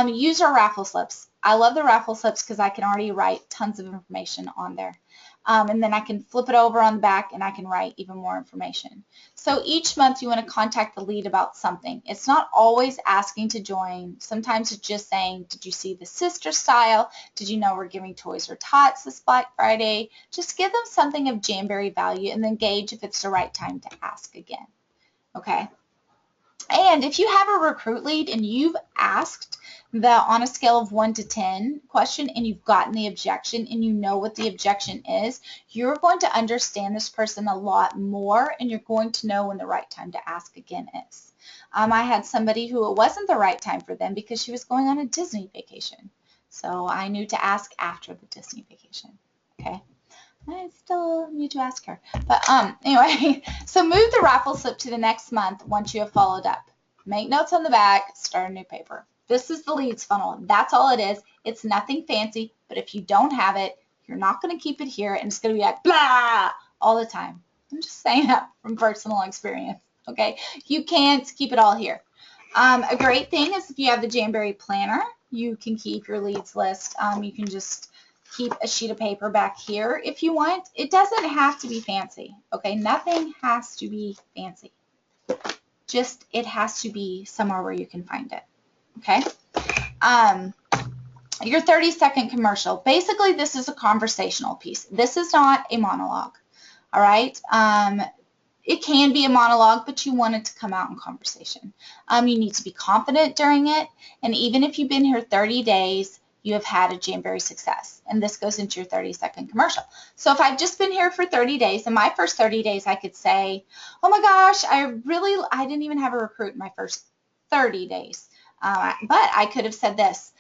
Use our raffle slips. I love the raffle slips because I can already write tons of information on there. And then I can flip it over on the back and I can write even more information. So each month you want to contact the lead about something. It's not always asking to join. Sometimes it's just saying, did you see the sister style? Did you know we're giving toys or tots this Black Friday? Just give them something of Jamberry value and then gauge if it's the right time to ask again. Okay? And if you have a recruit lead and you've asked the on a scale of 1 to 10 question and you've gotten the objection and you know what the objection is, you're going to understand this person a lot more and you're going to know when the right time to ask again is. I had somebody who it wasn't the right time for them because she was going on a Disney vacation. So I knew to ask after the Disney vacation. Okay. I still need to ask her. But anyway, so move the raffle slip to the next month once you have followed up. Make notes on the back, start a new paper. This is the leads funnel. That's all it is. It's nothing fancy, but if you don't have it, you're not going to keep it here, and it's going to be like blah all the time. I'm just saying that from personal experience, okay? You can't keep it all here. A great thing is if you have the Jamberry planner, you can keep your leads list. You can just keep a sheet of paper back here if you want. It doesn't have to be fancy, okay? Nothing has to be fancy. Just it has to be somewhere where you can find it, okay? Your 30-second commercial. Basically, this is a conversational piece. This is not a monologue, all right? It can be a monologue, but you want it to come out in conversation. You need to be confident during it, and even if you've been here 30 days, you have had a Jamberry success, and this goes into your 30-second commercial. So if I've just been here for 30 days, in my first 30 days, I could say, oh my gosh, I didn't even have a recruit in my first 30 days, but I could have said this,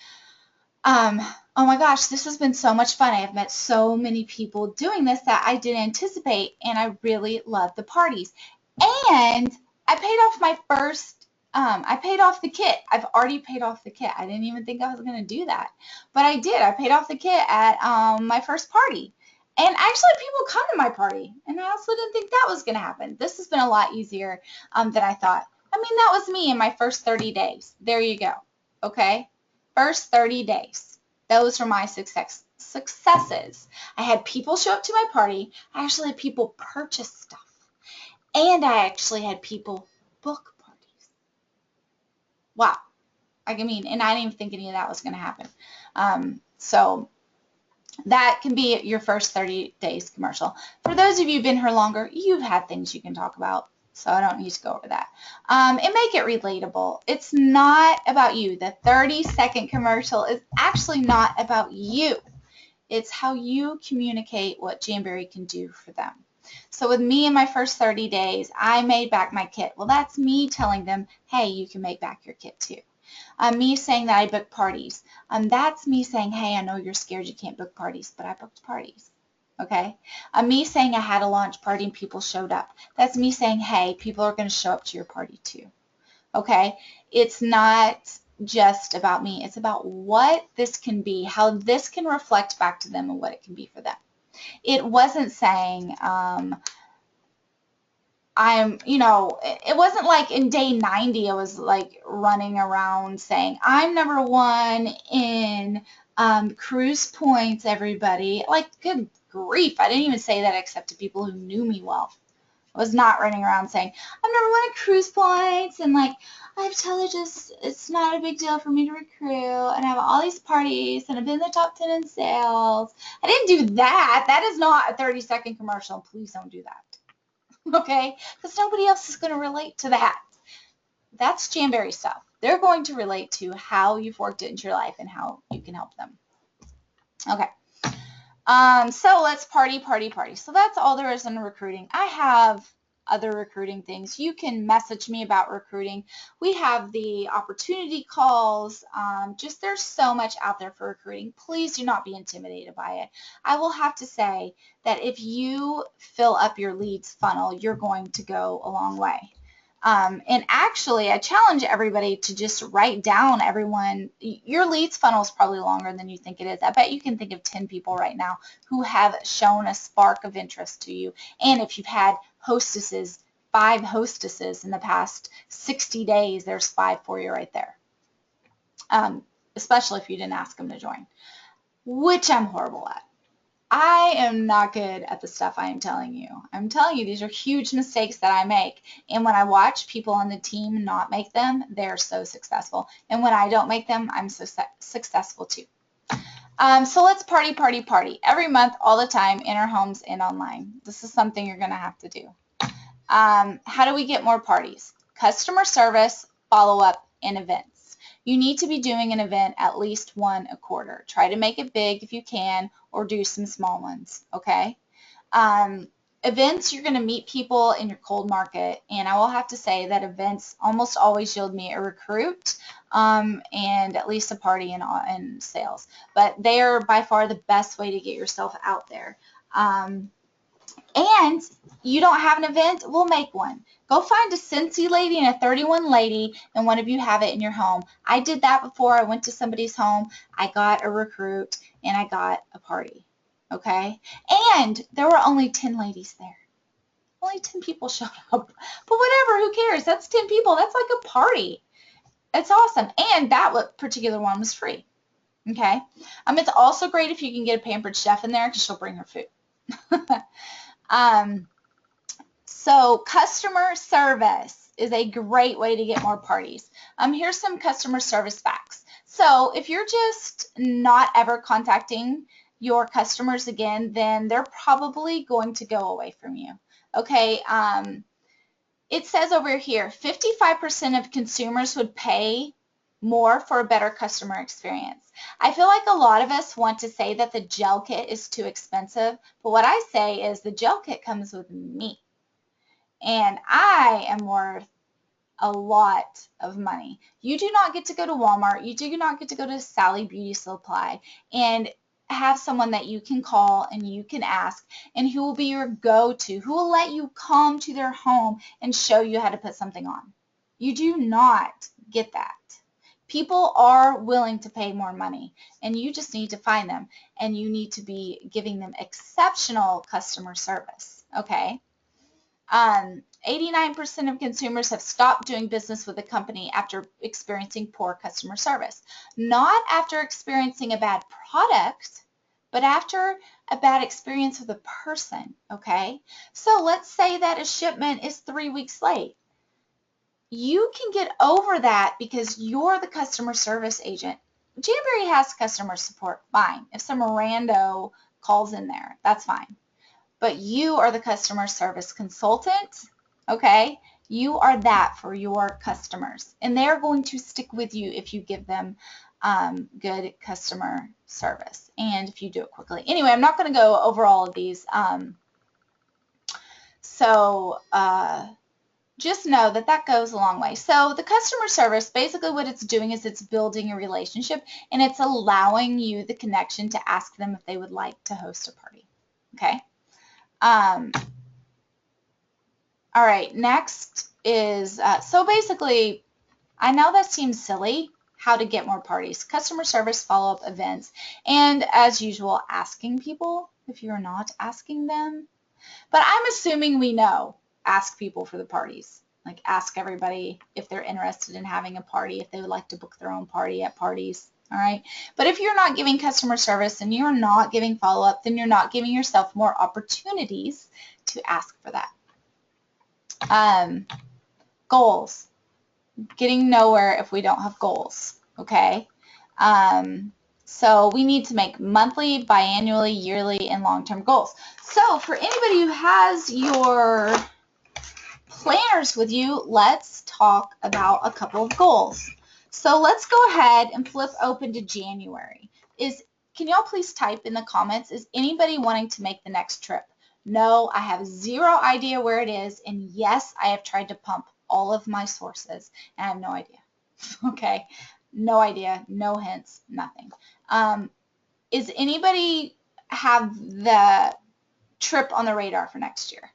oh my gosh, this has been so much fun. I have met so many people doing this that I didn't anticipate, and I really love the parties. And I paid off my first I paid off the kit. I've already paid off the kit. I didn't even think I was going to do that. But I did. I paid off the kit at my first party. And actually, people come to my party. And I also didn't think that was going to happen. This has been a lot easier than I thought. I mean, that was me in my first 30 days. There you go. Okay? First 30 days. Those were my successes. I had people show up to my party. I actually had people purchase stuff. And I actually had people book. Wow. I mean, and I didn't even think any of that was going to happen. So that can be your first 30 days commercial. For those of you who've been here longer, you've had things you can talk about, so I don't need to go over that. And make it relatable. It's not about you. The 30-second commercial is actually not about you. It's how you communicate what Jamberry can do for them. So with me in my first 30 days, I made back my kit. Well, that's me telling them, hey, you can make back your kit too. Me saying that I book parties. That's me saying, hey, I know you're scared you can't book parties, but I booked parties. Okay? Me saying I had a launch party and people showed up. That's me saying, hey, people are going to show up to your party too. Okay? It's not just about me. It's about what this can be, how this can reflect back to them and what it can be for them. It wasn't saying, it wasn't like in day 90 I was like running around saying, I'm number one in cruise points, everybody. Like, good grief. I didn't even say that except to people who knew me well. I was not running around saying, I'm number one in cruise points, and like, I have to tell you, just, it's not a big deal for me to recruit, and I have all these parties, and I've been in the top 10 in sales. I didn't do that. That is not a 30-second commercial. Please don't do that. Okay? Because nobody else is going to relate to that. That's Jamberry stuff. They're going to relate to how you've worked it into your life and how you can help them. Okay. So let's party. So that's all there is in recruiting. I have other recruiting things. You can message me about recruiting. We have the opportunity calls. There's so much out there for recruiting. Please do not be intimidated by it. I will have to say that if you fill up your leads funnel, you're going to go a long way. And actually, I challenge everybody to just write down your leads funnel is probably longer than you think it is. I bet you can think of 10 people right now who have shown a spark of interest to you. And if you've had 5 hostesses in the past 60 days, there's 5 for you right there. Especially if you didn't ask them to join, which I'm horrible at. I am not good at the stuff I am telling you. I'm telling you, these are huge mistakes that I make. And when I watch people on the team not make them, they're so successful. And when I don't make them, I'm so successful too. So let's party. Every month, all the time, in our homes and online. This is something you're going to have to do. How do we get more parties? Customer service, follow-up, and events. You need to be doing an event at least one a quarter. Try to make it big if you can, or do some small ones, okay? Events, you're going to meet people in your cold market, and I will have to say that events almost always yield me a recruit and at least a party in sales. But they are by far the best way to get yourself out there. And you don't have an event, we'll make one. Go find a Cincy lady and a 31 lady, and one of you have it in your home. I did that before. I went to somebody's home. I got a recruit, and I got a party. Okay? And there were only 10 ladies there. Only 10 people showed up. But whatever, who cares? That's 10 people. That's like a party. It's awesome. And that particular one was free. Okay? It's also great if you can get a pampered chef in there because she'll bring her food. So customer service is a great way to get more parties. Here's some customer service facts. So if you're just not ever contacting your customers again, then they're probably going to go away from you. Okay, it says over here, 55% of consumers would pay more for a better customer experience. I feel like a lot of us want to say that the gel kit is too expensive, but what I say is the gel kit comes with me. And I am worth a lot of money. You do not get to go to Walmart. You do not get to go to Sally Beauty Supply and have someone that you can call and you can ask and who will be your go-to, who will let you come to their home and show you how to put something on. You do not get that. People are willing to pay more money, and you just need to find them, and you need to be giving them exceptional customer service, okay? 89% of consumers have stopped doing business with a company after experiencing poor customer service. Not after experiencing a bad product, but after a bad experience with a person, okay? So let's say that a shipment is 3 weeks late. you can get over that because you're the customer service agent. Jamberry has customer support, fine. If some rando calls in there, that's fine. But you are the customer service consultant, okay? You are that for your customers, and they're going to stick with you if you give them good customer service and if you do it quickly. Anyway, I'm not going to go over all of these. Just know that that goes a long way. So the customer service, basically what it's doing is it's building a relationship and it's allowing you the connection to ask them if they would like to host a party. Okay. All right, next is, so basically, I know that seems silly, how to get more parties. Customer service, follow-up events, and as usual, asking people if you're not asking them. But I'm assuming we know, ask people for the parties. Like ask everybody if they're interested in having a party, if they would like to book their own party at parties. All right. But if you're not giving customer service and you're not giving follow-up, then you're not giving yourself more opportunities to ask for that. Goals. Getting nowhere if we don't have goals. Okay. So we need to make monthly, biannually, yearly, and long-term goals. So for anybody who has your planners with you, let's talk about a couple of goals. So let's go ahead and flip open to January. Can y'all please type in the comments, is anybody wanting to make the next trip? No, I have zero idea where it is, and yes, I have tried to pump all of my sources, and I have no idea. Okay, no idea, no hints, nothing. Is anybody have the trip on the radar for next year?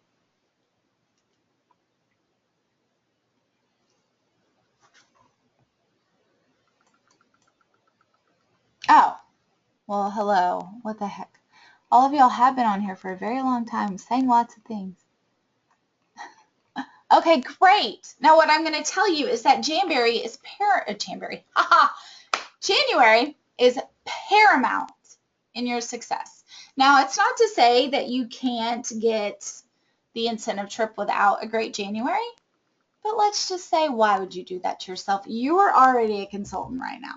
Oh, well, hello. What the heck? All of y'all have been on here for a very long time saying lots of things. Okay, great. Now what I'm going to tell you is that January is January is paramount in your success. Now, it's not to say that you can't get the incentive trip without a great January, but let's just say, why would you do that to yourself? You are already a consultant right now.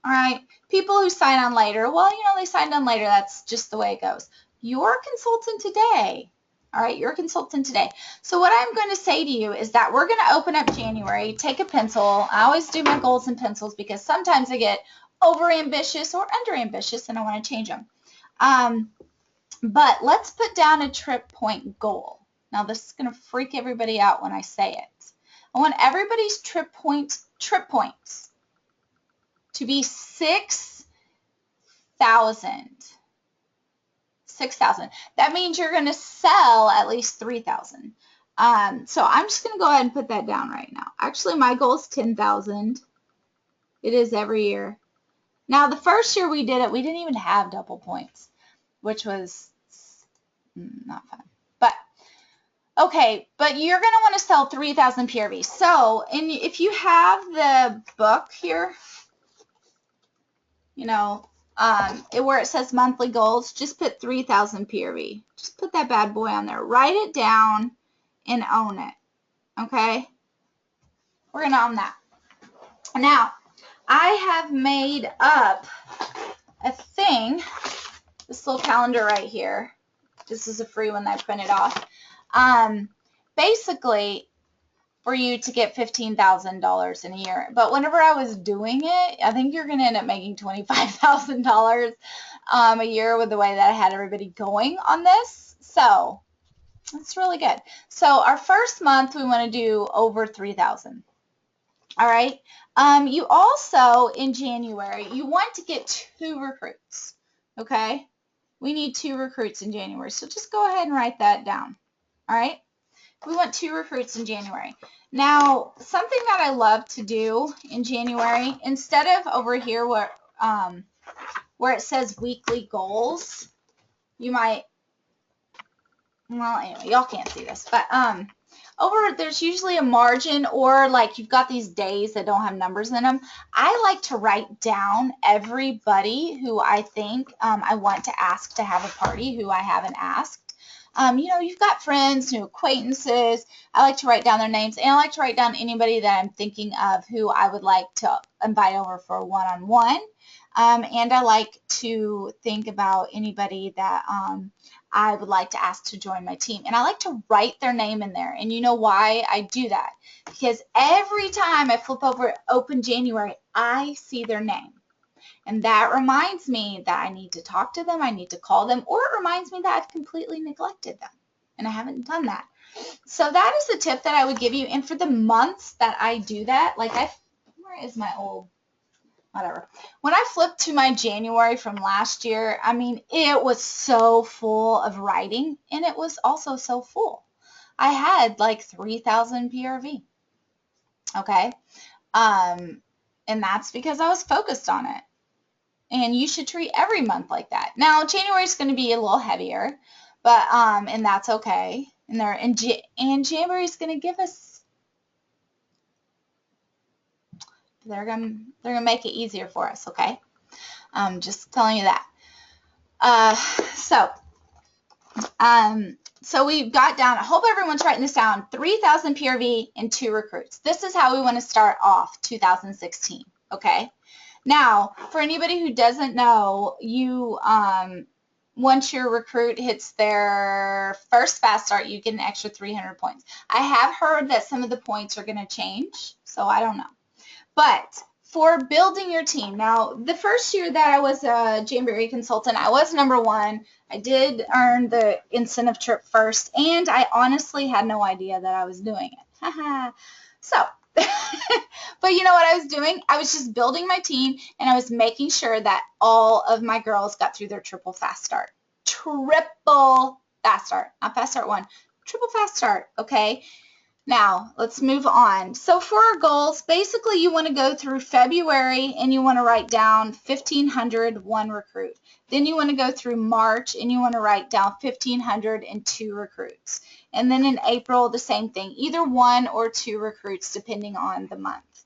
All right. People who sign on later, well, you know, they signed on later. That's just the way it goes. You're a consultant today. All right. You're a consultant today. So what I'm going to say to you is that we're going to open up January, take a pencil. I always do my goals in pencils because sometimes I get over ambitious or under ambitious and I want to change them. But let's put down a trip point goal. Now this is going to freak everybody out when I say it. I want everybody's trip points to be 6,000. 6,000. That means you're going to sell at least 3,000. So I'm just going to go ahead and put that down right now. Actually, my goal is 10,000. It is every year. Now, the first year we did it, we didn't even have double points, which was not fun. But okay, but you're going to want to sell 3,000 PRV. So if you have the book here, you know, where it says monthly goals, just put 3,000 PRV. Just put that bad boy on there. Write it down and own it. Okay? We're going to own that. Now, I have made up a thing, this little calendar right here. This is a free one that I printed off. Basically, for you to get $15,000 in a year. But whenever I was doing it, I think you're going to end up making $25,000 a year with the way that I had everybody going on this. So that's really good. So our first month, we want to do over 3,000. All right. You also, in January, you want to get 2 recruits. Okay. We need 2 recruits in January. So just go ahead and write that down. All right. We want 2 recruits in January. Now, something that I love to do in January, instead of over here where it says weekly goals, you might, well, anyway, y'all can't see this, but there's usually a margin, or like you've got these days that don't have numbers in them. I like to write down everybody who I think I want to ask to have a party, who I haven't asked. You know, you've got friends, new acquaintances. I like to write down their names, and I like to write down anybody that I'm thinking of who I would like to invite over for a one-on-one. And I like to think about anybody that I would like to ask to join my team. And I like to write their name in there. And you know why I do that? Because every time I flip over Open January, I see their name. And that reminds me that I need to talk to them, I need to call them, or it reminds me that I've completely neglected them. And I haven't done that. So that is a tip that I would give you. And for the months that I do that, like where is my old, whatever. When I flipped to my January from last year, I mean, it was so full of writing, and it was also so full. I had like 3,000 PRV. Okay. And that's because I was focused on it. And you should treat every month like that. Now, January is going to be a little heavier, but and that's okay. And January is going to give us. They're gonna make it easier for us, okay? Just telling you that. So we've got down. I hope everyone's writing this down. 3,000 PRV and 2 recruits. This is how we want to start off 2016. Okay. Now, for anybody who doesn't know, you once your recruit hits their first fast start, you get an extra 300 points. I have heard that some of the points are going to change, so I don't know. But for building your team, now the first year that I was a Jamboree consultant, I was #1. I did earn the incentive trip first, and I honestly had no idea that I was doing it. So, but you know what I was doing? I was just building my team, and I was making sure that all of my girls got through their triple fast start. Triple fast start, not fast start 1. Triple fast start, okay? Now, let's move on. So for our goals, basically you want to go through February and you want to write down 1,500 1 recruit. Then you want to go through March and you want to write down 1,500 and 2 recruits. And then in April, the same thing, either 1 or 2 recruits depending on the month.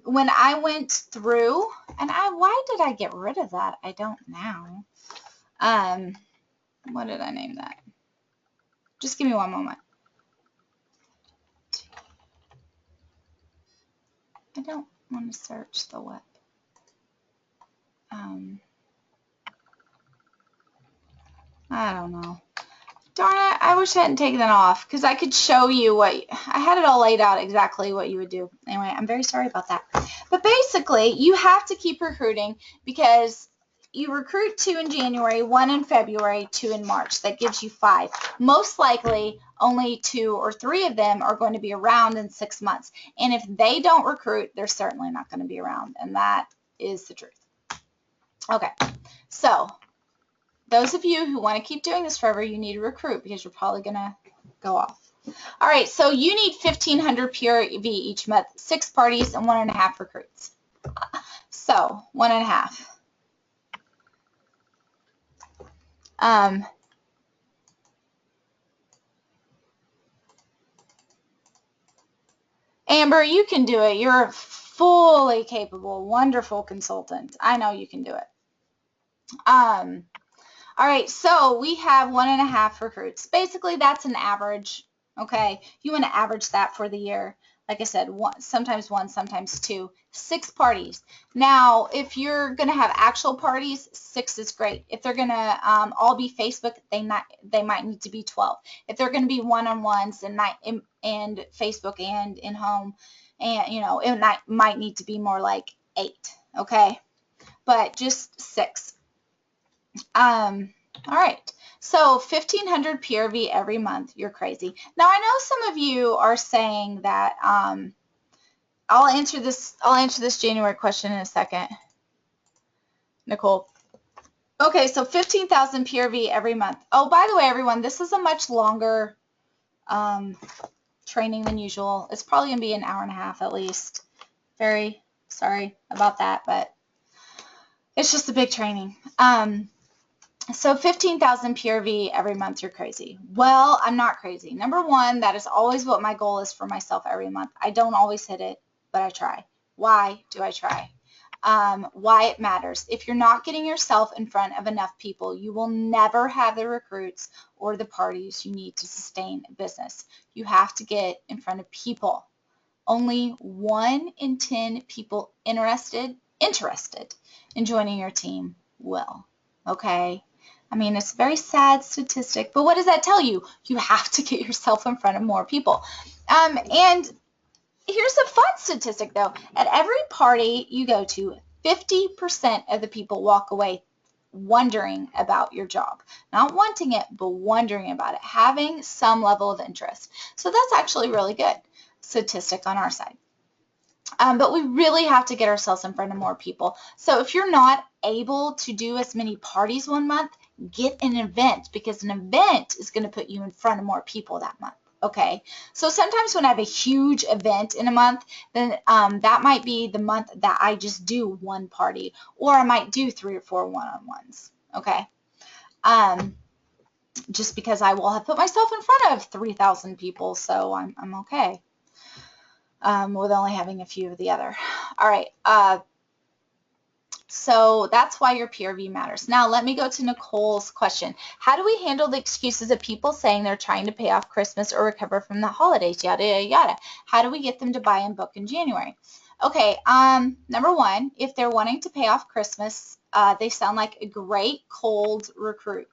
When I went through, and why did I get rid of that? I don't know. What did I name that? Just give me one moment. I don't want to search the web. I don't know. Darn it, I wish I hadn't taken that off because I could show you I had it all laid out exactly what you would do. Anyway, I'm very sorry about that. But basically, you have to keep recruiting because you recruit 2 in January, 1 in February, 2 in March. That gives you 5. Most likely, only 2 or 3 of them are going to be around in 6 months. And if they don't recruit, they're certainly not going to be around. And that is the truth. Okay, so those of you who want to keep doing this forever, you need to recruit because you're probably going to go off. All right, so you need 1,500 PRV each month, 6 parties, and 1.5 recruits. So 1.5. Amber, you can do it. You're a fully capable, wonderful consultant. I know you can do it. All right, so we have 1.5 recruits. Basically, that's an average, okay? You want to average that for the year. Like I said, sometimes 1, sometimes 2. 6 parties. Now, if you're going to have actual parties, 6 is great. If they're going to all be Facebook, they might need to be 12. If they're going to be one-on-ones and Facebook and in-home, and you know, it might need to be more like 8, okay? But just 6. All right, so 1,500 PRV every month. You're crazy. Now I know some of you are saying that I'll answer this January question in a second, Nicole. Okay, so 15,000 PRV every month. Oh, by the way, everyone, this is a much longer training than usual. It's probably gonna be an hour and a half at least. Very sorry about that, but it's just a big training. So 15,000 PRV every month, you're crazy. Well, I'm not crazy. Number 1, that is always what my goal is for myself every month. I don't always hit it, but I try. Why do I try? why it matters. If you're not getting yourself in front of enough people, you will never have the recruits or the parties you need to sustain a business. You have to get in front of people. Only 1 in 10 people interested in joining your team will. Okay? I mean, it's a very sad statistic, but what does that tell you? You have to get yourself in front of more people. And here's a fun statistic, though. At every party you go to, 50% of the people walk away wondering about your job. Not wanting it, but wondering about it, having some level of interest. So that's actually really good statistic on our side. But we really have to get ourselves in front of more people. So if you're not able to do as many parties one month, get an event, because an event is going to put you in front of more people that month. Okay, so sometimes when I have a huge event in a month, then that might be the month that I just do one party, or I might do 3 or 4 one-on-ones. Okay, just because I will have put myself in front of 3,000 people, so I'm okay with only having a few of the other. All right. So that's why your peer review matters. Now let me go to Nicole's question. How do we handle the excuses of people saying they're trying to pay off Christmas or recover from the holidays, yada, yada, yada? How do we get them to buy and book in January? Okay, number one, if they're wanting to pay off Christmas, they sound like a great cold recruit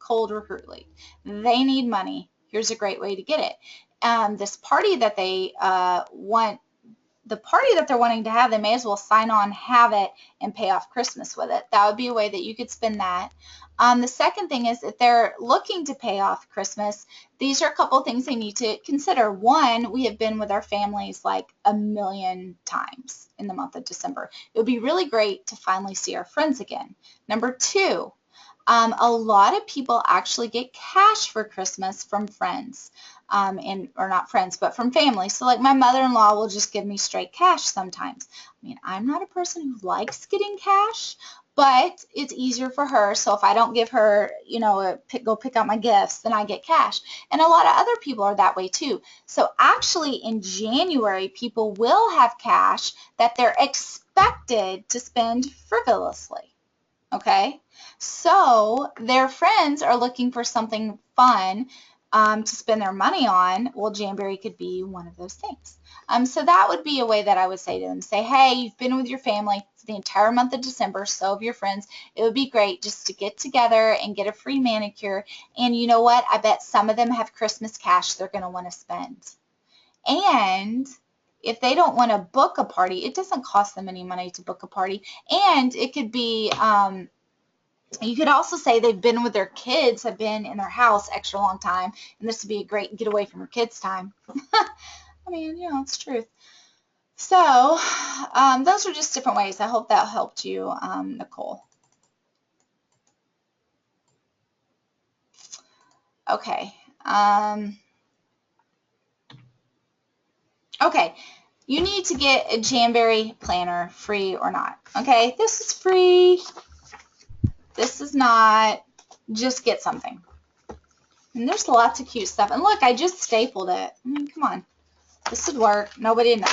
lead. They need money. Here's a great way to get it. This party that they the party that they're wanting to have, they may as well sign on, have it, and pay off Christmas with it. That would be a way that you could spend that. The second thing is, if they're looking to pay off Christmas, these are a couple of things they need to consider. One, we have been with our families like 1,000,000 times in the month of December. It would be really great to finally see our friends again. Number two, a lot of people actually get cash for Christmas from friends, or not friends, but from family. So like my mother-in-law will just give me straight cash sometimes. I mean, I'm not a person who likes getting cash, but it's easier for her. So if I don't give her, go pick out my gifts, then I get cash. And a lot of other people are that way too. So actually in January, people will have cash that they're expected to spend frivolously. Okay, so their friends are looking for something fun to spend their money on. Well, Jamboree could be one of those things. So that would be a way that I would say to them, say, hey, you've been with your family for the entire month of December, so have your friends. It would be great just to get together and get a free manicure. And you know what? I bet some of them have Christmas cash they're going to want to spend. And if they don't want to book a party, it doesn't cost them any money to book a party. And it could be, you could also say they've been with their kids, have been in their house extra long time, and this would be a great getaway from your kids' time. I mean, it's truth. So those are just different ways. I hope that helped you, Nicole. Okay. Okay. You need to get a Jamboree planner, free or not. Okay, this is free. This is not. Just get something. And there's lots of cute stuff. And look, I just stapled it. I mean, come on. This would work. Nobody would know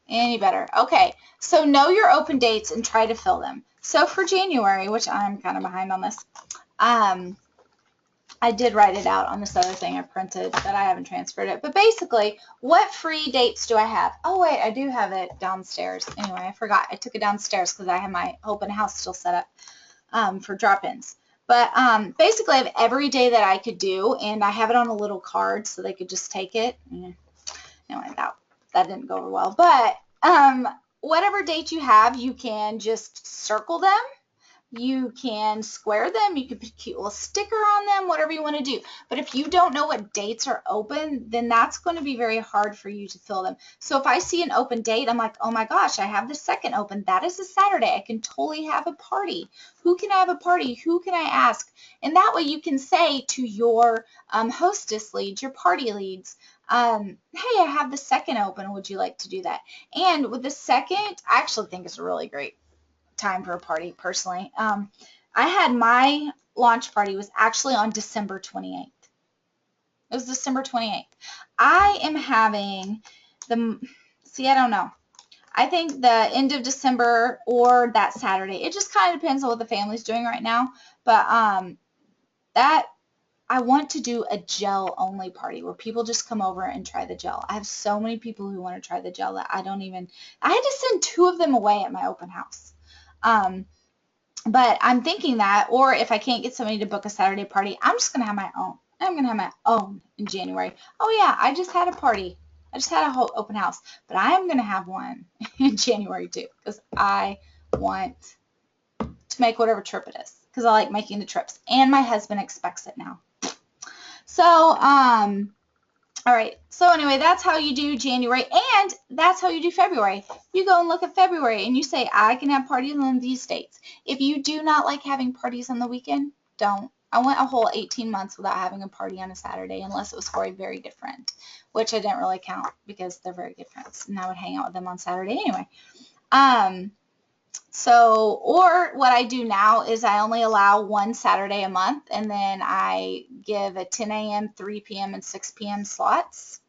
any better. Okay, so know your open dates and try to fill them. So for January, which I'm kind of behind on this, I did write it out on this other thing I printed, but I haven't transferred it. But basically, what free dates do I have? Oh, wait, I do have it downstairs. Anyway, I forgot. I took it downstairs because I have my open house still set up for drop-ins. But basically, I have every day that I could do, and I have it on a little card so they could just take it. Anyway, that didn't go over well. But whatever date you have, you can just circle them. You can square them. You can put a cute little sticker on them, whatever you want to do. But if you don't know what dates are open, then that's going to be very hard for you to fill them. So if I see an open date, I'm like, oh my gosh, I have the second open. That is a Saturday. I can totally have a party. Who can I have a party? Who can I ask? And that way you can say to your hostess leads, your party leads, hey, I have the second open. Would you like to do that? And with the second, I actually think it's a really great time for a party personally. I had my launch party was actually on December 28th. It was December 28th. I am having I don't know. I think the end of December or that Saturday. It just kind of depends on what the family's doing right now. But that I want to do a gel only party where people just come over and try the gel. I have so many people who want to try the gel that I had to send 2 of them away at my open house. But I'm thinking that, or if I can't get somebody to book a Saturday party, I'm just going to have my own. I'm going to have my own in January. Oh yeah, I just had a party. I just had a whole open house, but I am going to have one in January too, because I want to make whatever trip it is, because I like making the trips, and my husband expects it now. So, all right. So anyway, that's how you do January, and that's how you do February. You go and look at February, and you say, I can have parties on these dates. If you do not like having parties on the weekend, don't. I went a whole 18 months without having a party on a Saturday, unless it was for a very good friend, which I didn't really count because they're very good friends, and I would hang out with them on Saturday anyway. So, or what I do now is I only allow 1 Saturday a month, and then I give a 10 a.m., 3 p.m., and 6 p.m. slots.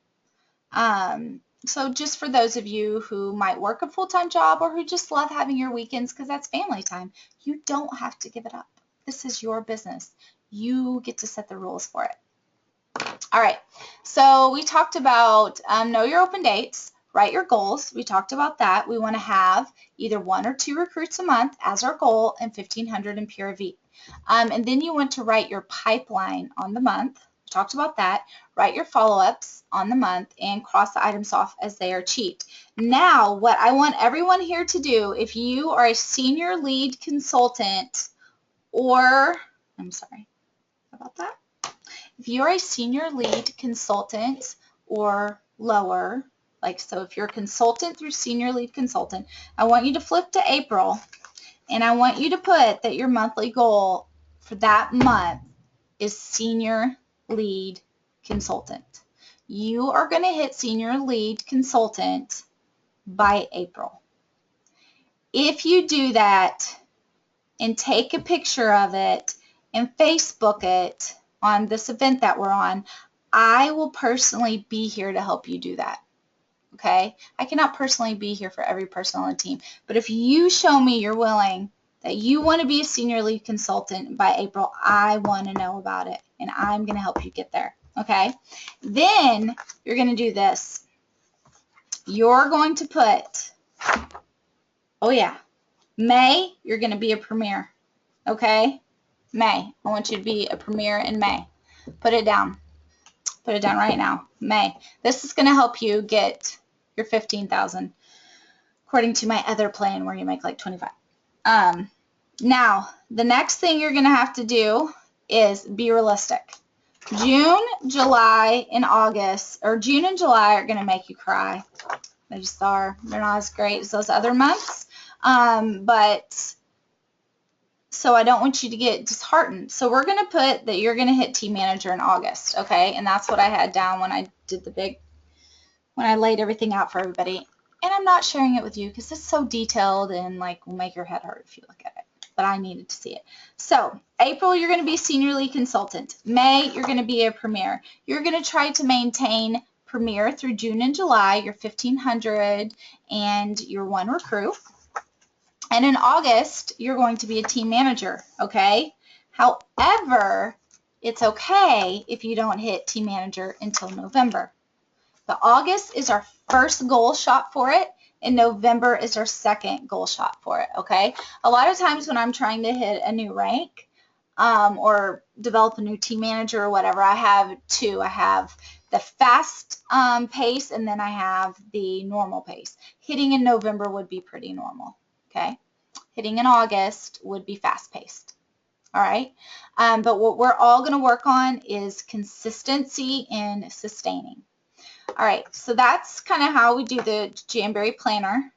So just for those of you who might work a full-time job or who just love having your weekends because that's family time, you don't have to give it up. This is your business. You get to set the rules for it. All right, so we talked about know your open dates, write your goals. We talked about that. We want to have either 1 or 2 recruits a month as our goal and 1,500 in Pura Vida. And then you want to write your pipeline on the month. We talked about that. Write your follow-ups on the month and cross the items off as they are achieved. Now, what I want everyone here to do, if you are a senior lead consultant or, I'm sorry about that. If you're a senior lead consultant or lower, so if you're a consultant through senior lead consultant, I want you to flip to April, and I want you to put that your monthly goal for that month is senior lead consultant. You are going to hit senior lead consultant by April. If you do that and take a picture of it and Facebook it on this event that we're on, I will personally be here to help you do that. Okay? I cannot personally be here for every person on the team, but if you show me you're willing, that you want to be a senior lead consultant by April, I want to know about it, and I'm going to help you get there. Okay? Then you're going to do this. You're going to put, oh yeah, May, you're going to be a premier. Okay? May. I want you to be a premier in May. Put it down. Put it down right now. May. This is going to help you get your 15,000 according to my other plan where you make like 25. Now, the next thing you're going to have to do is be realistic. June, July, and August, or June and July are going to make you cry. They just are. They're not as great as those other months. So I don't want you to get disheartened. So we're going to put that you're going to hit team manager in August, okay? And that's what I had down when I did when I laid everything out for everybody. And I'm not sharing it with you because it's so detailed and will make your head hurt if you look at it. But I needed to see it. So April, you're going to be senior lead consultant. May, you're going to be a premier. You're going to try to maintain premier through June and July, your 1,500 and your 1 recruit. And in August, you're going to be a team manager, okay? However, it's okay if you don't hit team manager until November. But August is our first goal shot for it, and November is our second goal shot for it, okay? A lot of times when I'm trying to hit a new rank or develop a new team manager or whatever, I have 2. I have the fast pace, and then I have the normal pace. Hitting in November would be pretty normal. Okay, hitting in August would be fast-paced. All right, but what we're all going to work on is consistency and sustaining. All right, so that's kind of how we do the Jamberry Planner.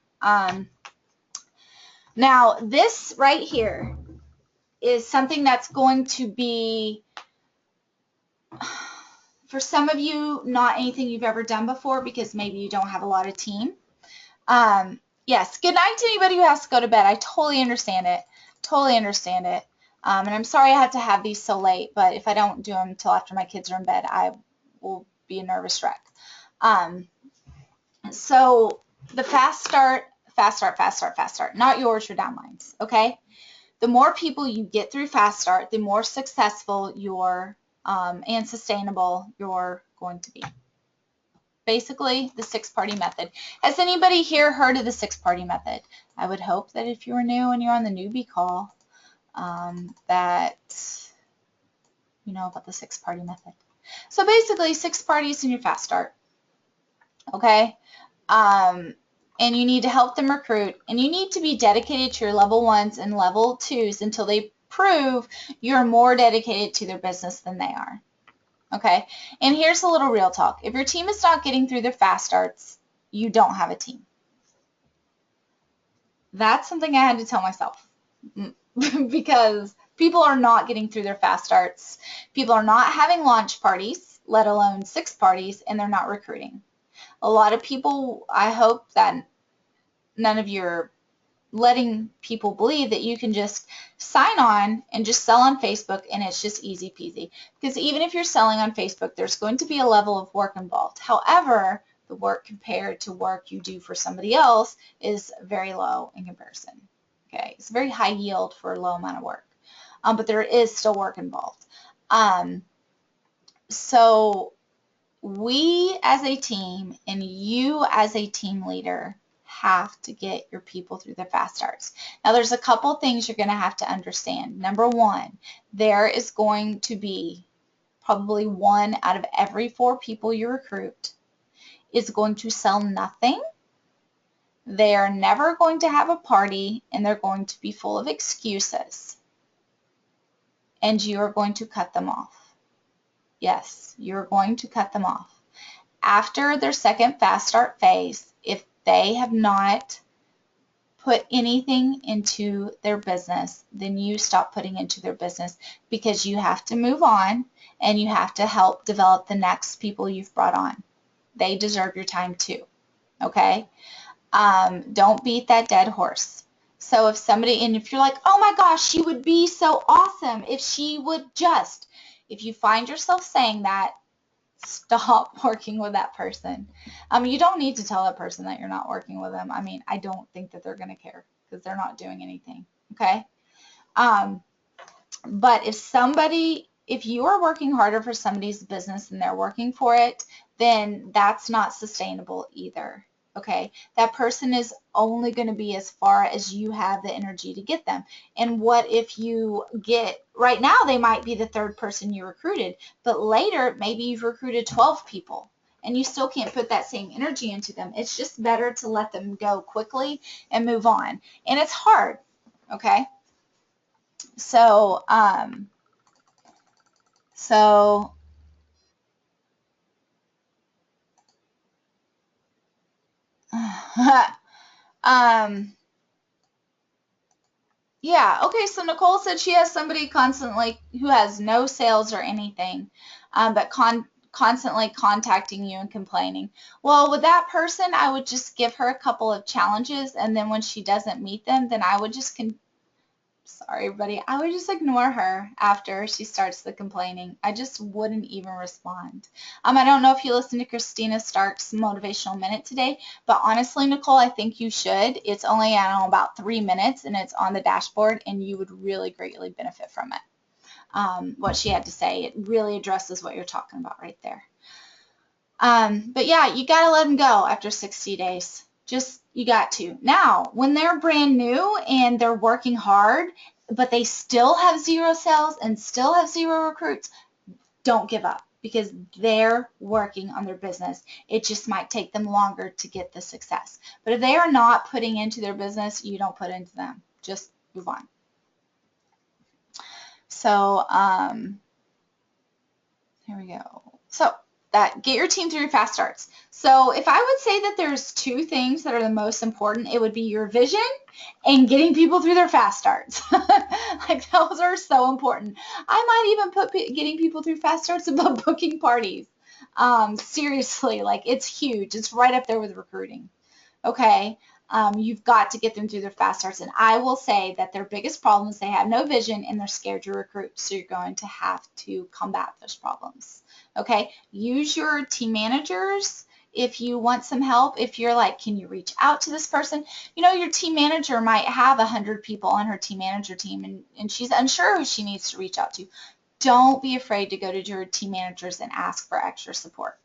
Now, this right here is something that's going to be, for some of you, not anything you've ever done before because maybe you don't have a lot of team. Yes, good night to anybody who has to go to bed. I totally understand it. Totally understand it. And I'm sorry I have to have these so late, but if I don't do them until after my kids are in bed, I will be a nervous wreck. So the fast start fast start, fast start, fast start, not yours or downlines, okay? The more people you get through fast start, the more successful and sustainable you're going to be. Basically, the six-party method. Has anybody here heard of the six-party method? I would hope that if you're new and you're on the newbie call, that you know about the six-party method. So basically, 6 parties in your fast start, okay? And you need to help them recruit, and you need to be dedicated to your level 1s and level 2s until they prove you're more dedicated to their business than they are. Okay, and here's a little real talk. If your team is not getting through their fast starts, you don't have a team. That's something I had to tell myself because people are not getting through their fast starts. People are not having launch parties, let alone 6 parties, and they're not recruiting. A lot of people, I hope that none of you are letting people believe that you can just sign on and just sell on Facebook and it's just easy peasy. Because even if you're selling on Facebook, there's going to be a level of work involved. However, the work compared to work you do for somebody else is very low in comparison. Okay, it's very high yield for a low amount of work, but there is still work involved. So we as a team and you as a team leader have to get your people through the fast starts. Now there's a couple things you're going to have to understand. Number 1, there is going to be probably 1 out of every 4 people you recruit is going to sell nothing. They are never going to have a party and they're going to be full of excuses. And you are going to cut them off. Yes, you're going to cut them off. After their second fast start phase, if they have not put anything into their business, then you stop putting into their business because you have to move on and you have to help develop the next people you've brought on. They deserve your time too, okay? Don't beat that dead horse. So if somebody, and if you're like, oh my gosh, she would be so awesome if she would just, if you find yourself saying that, stop working with that person. You don't need to tell that person that you're not working with them. I mean, I don't think that they're going to care because they're not doing anything, okay? But if you are working harder for somebody's business and they're working for it, then that's not sustainable either, okay? That person is only going to be as far as you have the energy to get them. And what if you get, right now they might be the 3rd person you recruited, but later maybe you've recruited 12 people and you still can't put that same energy into them. It's just better to let them go quickly and move on. And it's hard, okay? So, yeah, okay, so Nicole said she has somebody constantly who has no sales or anything, but constantly contacting you and complaining. Well, with that person, I would just give her a couple of challenges, and then when she doesn't meet them, then I would just sorry, buddy. I would just ignore her after she starts the complaining. I just wouldn't even respond. I don't know if you listened to Christina Stark's Motivational Minute today, but honestly, Nicole, I think you should. It's only, I don't know, about 3 minutes, and it's on the dashboard, and you would really greatly benefit from it. What she had to say, it really addresses what you're talking about right there. But yeah, you got to let them go after 60 days. You got to. Now, when they're brand new and they're working hard, but they still have 0 sales and still have 0 recruits, don't give up because they're working on their business. It just might take them longer to get the success. But if they are not putting into their business, you don't put into them. Just move on. So, here we go. So, get your team through your fast starts. So if I would say that there's 2 things that are the most important, it would be your vision and getting people through their fast starts. Like those are so important. I might even put getting people through fast starts above booking parties. Seriously, like it's huge. It's right up there with recruiting. Okay. You've got to get them through their fast starts. And I will say that their biggest problem is they have no vision and they're scared to recruit. So you're going to have to combat those problems. Okay, use your team managers if you want some help, if you're like, can you reach out to this person? You know, your team manager might have 100 people on her team manager team, and she's unsure who she needs to reach out to. Don't be afraid to go to your team managers and ask for extra support.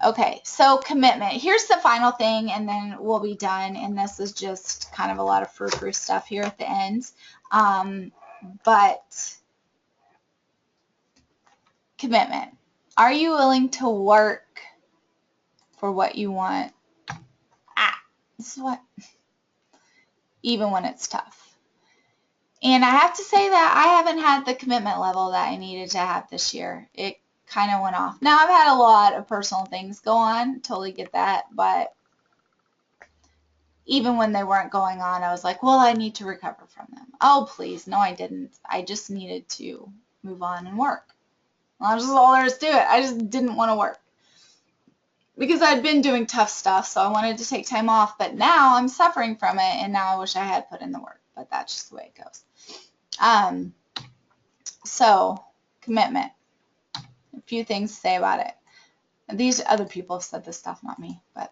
Okay, so commitment. Here's the final thing, and then we'll be done. And this is just kind of a lot of frou-frou stuff here at the end. But commitment. Are you willing to work for what you want? This is what, even when it's tough. And I have to say that I haven't had the commitment level that I needed to have this year. It kind of went off. Now, I've had a lot of personal things go on. Totally get that. But even when they weren't going on, I was like, well, I need to recover from them. Oh, please. No, I didn't. I just needed to move on and work. Well, that's just all there is to it. I just didn't want to work. Because I'd been doing tough stuff, so I wanted to take time off. But now I'm suffering from it, and now I wish I had put in the work. But that's just the way it goes. So, commitment. A few things to say about it. These other people have said this stuff, not me. But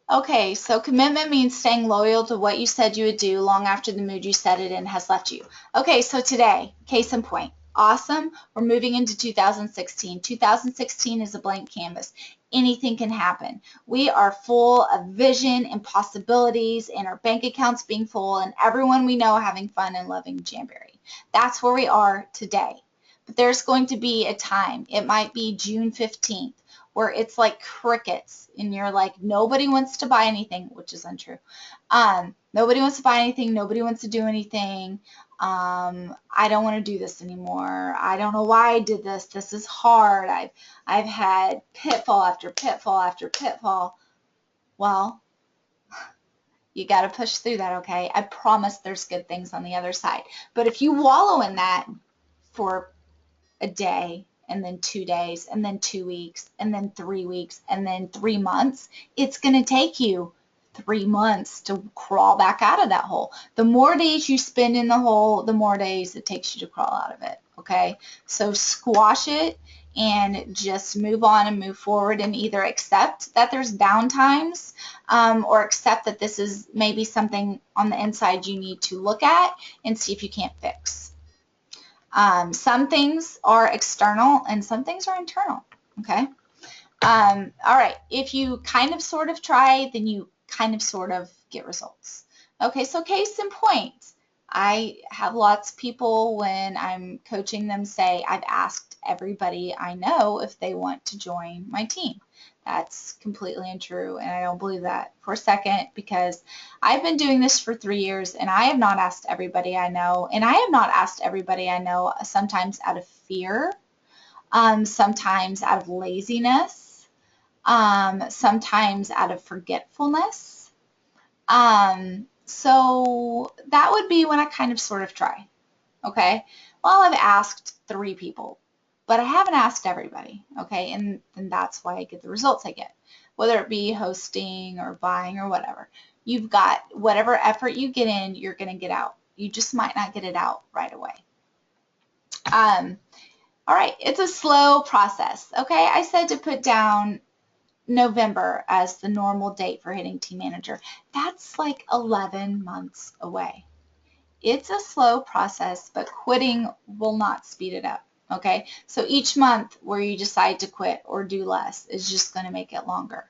okay, so commitment means staying loyal to what you said you would do long after the mood you set it in has left you. Okay, so today, case in point. Awesome. We're moving into 2016. 2016 is a blank canvas. Anything can happen. We are full of vision and possibilities, and our bank accounts being full, and everyone we know having fun and loving Jamboree. That's where we are today. But there's going to be a time, it might be June 15th, where it's like crickets, and you're like, nobody wants to buy anything, which is untrue. Nobody wants to buy anything. Nobody wants to do anything. I don't want to do this anymore. I don't know why I did this. This is hard. I've had pitfall after pitfall after pitfall. Well, you got to push through that, okay? I promise there's good things on the other side. But if you wallow in that for a day, and then 2 days, and then 2 weeks, and then 3 weeks, and then 3 months, it's going to take you 3 months to crawl back out of that hole. The more days you spend in the hole, the more days it takes you to crawl out of it, okay? So squash it and just move on and move forward, and either accept that there's down times, or accept that this is maybe something on the inside you need to look at and see if you can't fix. Some things are external and some things are internal, okay? All right, if you kind of sort of try, then you kind of sort of get results. Okay, so case in point, I have lots of people when I'm coaching them say, I've asked everybody I know if they want to join my team. That's completely untrue, and I don't believe that for a second, because I've been doing this for 3 years, and I have not asked everybody I know, and I have not asked everybody I know sometimes out of fear, sometimes out of laziness, sometimes out of forgetfulness. So that would be when I kind of sort of try, okay? Well, I've asked 3 people, but I haven't asked everybody, okay? And that's why I get the results I get, whether it be hosting or buying or whatever. You've got whatever effort you get in, you're going to get out. You just might not get it out right away. All right, it's a slow process, okay? I said to put down November as the normal date for hitting team manager. That's like 11 months away. It's a slow process, but quitting will not speed it up, okay? So each month where you decide to quit or do less is just going to make it longer.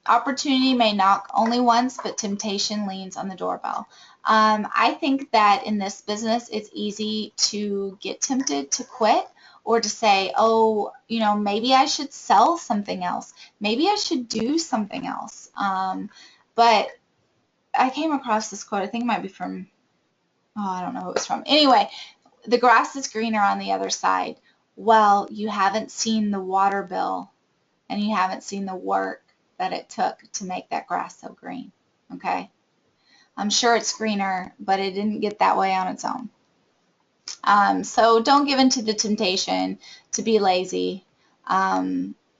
Opportunity may knock only once, but temptation leans on the doorbell. I think that in this business, it's easy to get tempted to quit, or to say, oh, you know, maybe I should sell something else. Maybe I should do something else. But I came across this quote. I think it might be from, oh, I don't know who it was from. Anyway, the grass is greener on the other side. Well, you haven't seen the water bill, and you haven't seen the work that it took to make that grass so green, okay? I'm sure it's greener, but it didn't get that way on its own. So don't give in to the temptation to be lazy,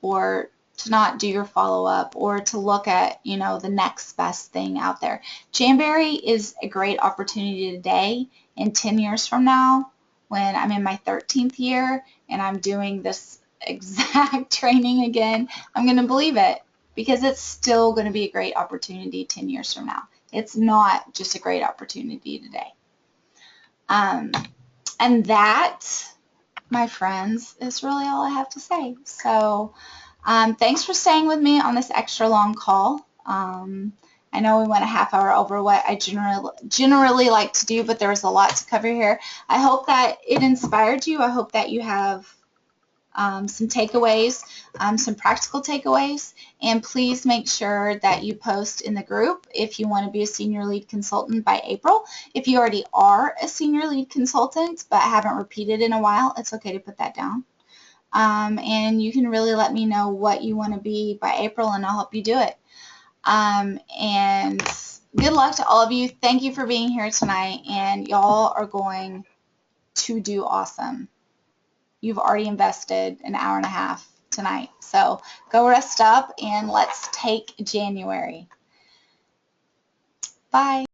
or to not do your follow-up, or to look at, you know, the next best thing out there. Jamboree is a great opportunity today. In 10 years from now, when I'm in my 13th year and I'm doing this exact training again, I'm going to believe it because it's still going to be a great opportunity 10 years from now. It's not just a great opportunity today. And that, my friends, is really all I have to say. So thanks for staying with me on this extra long call. I know we went a half hour over what I generally like to do, but there was a lot to cover here. I hope that it inspired you. I hope that you have some takeaways, some practical takeaways, and please make sure that you post in the group if you want to be a senior lead consultant by April. If you already are a senior lead consultant but haven't repeated in a while, it's okay to put that down. And you can really let me know what you want to be by April, and I'll help you do it. And good luck to all of you. Thank you for being here tonight, and y'all are going to do awesome. You've already invested an hour and a half tonight. So go rest up and let's take January. Bye.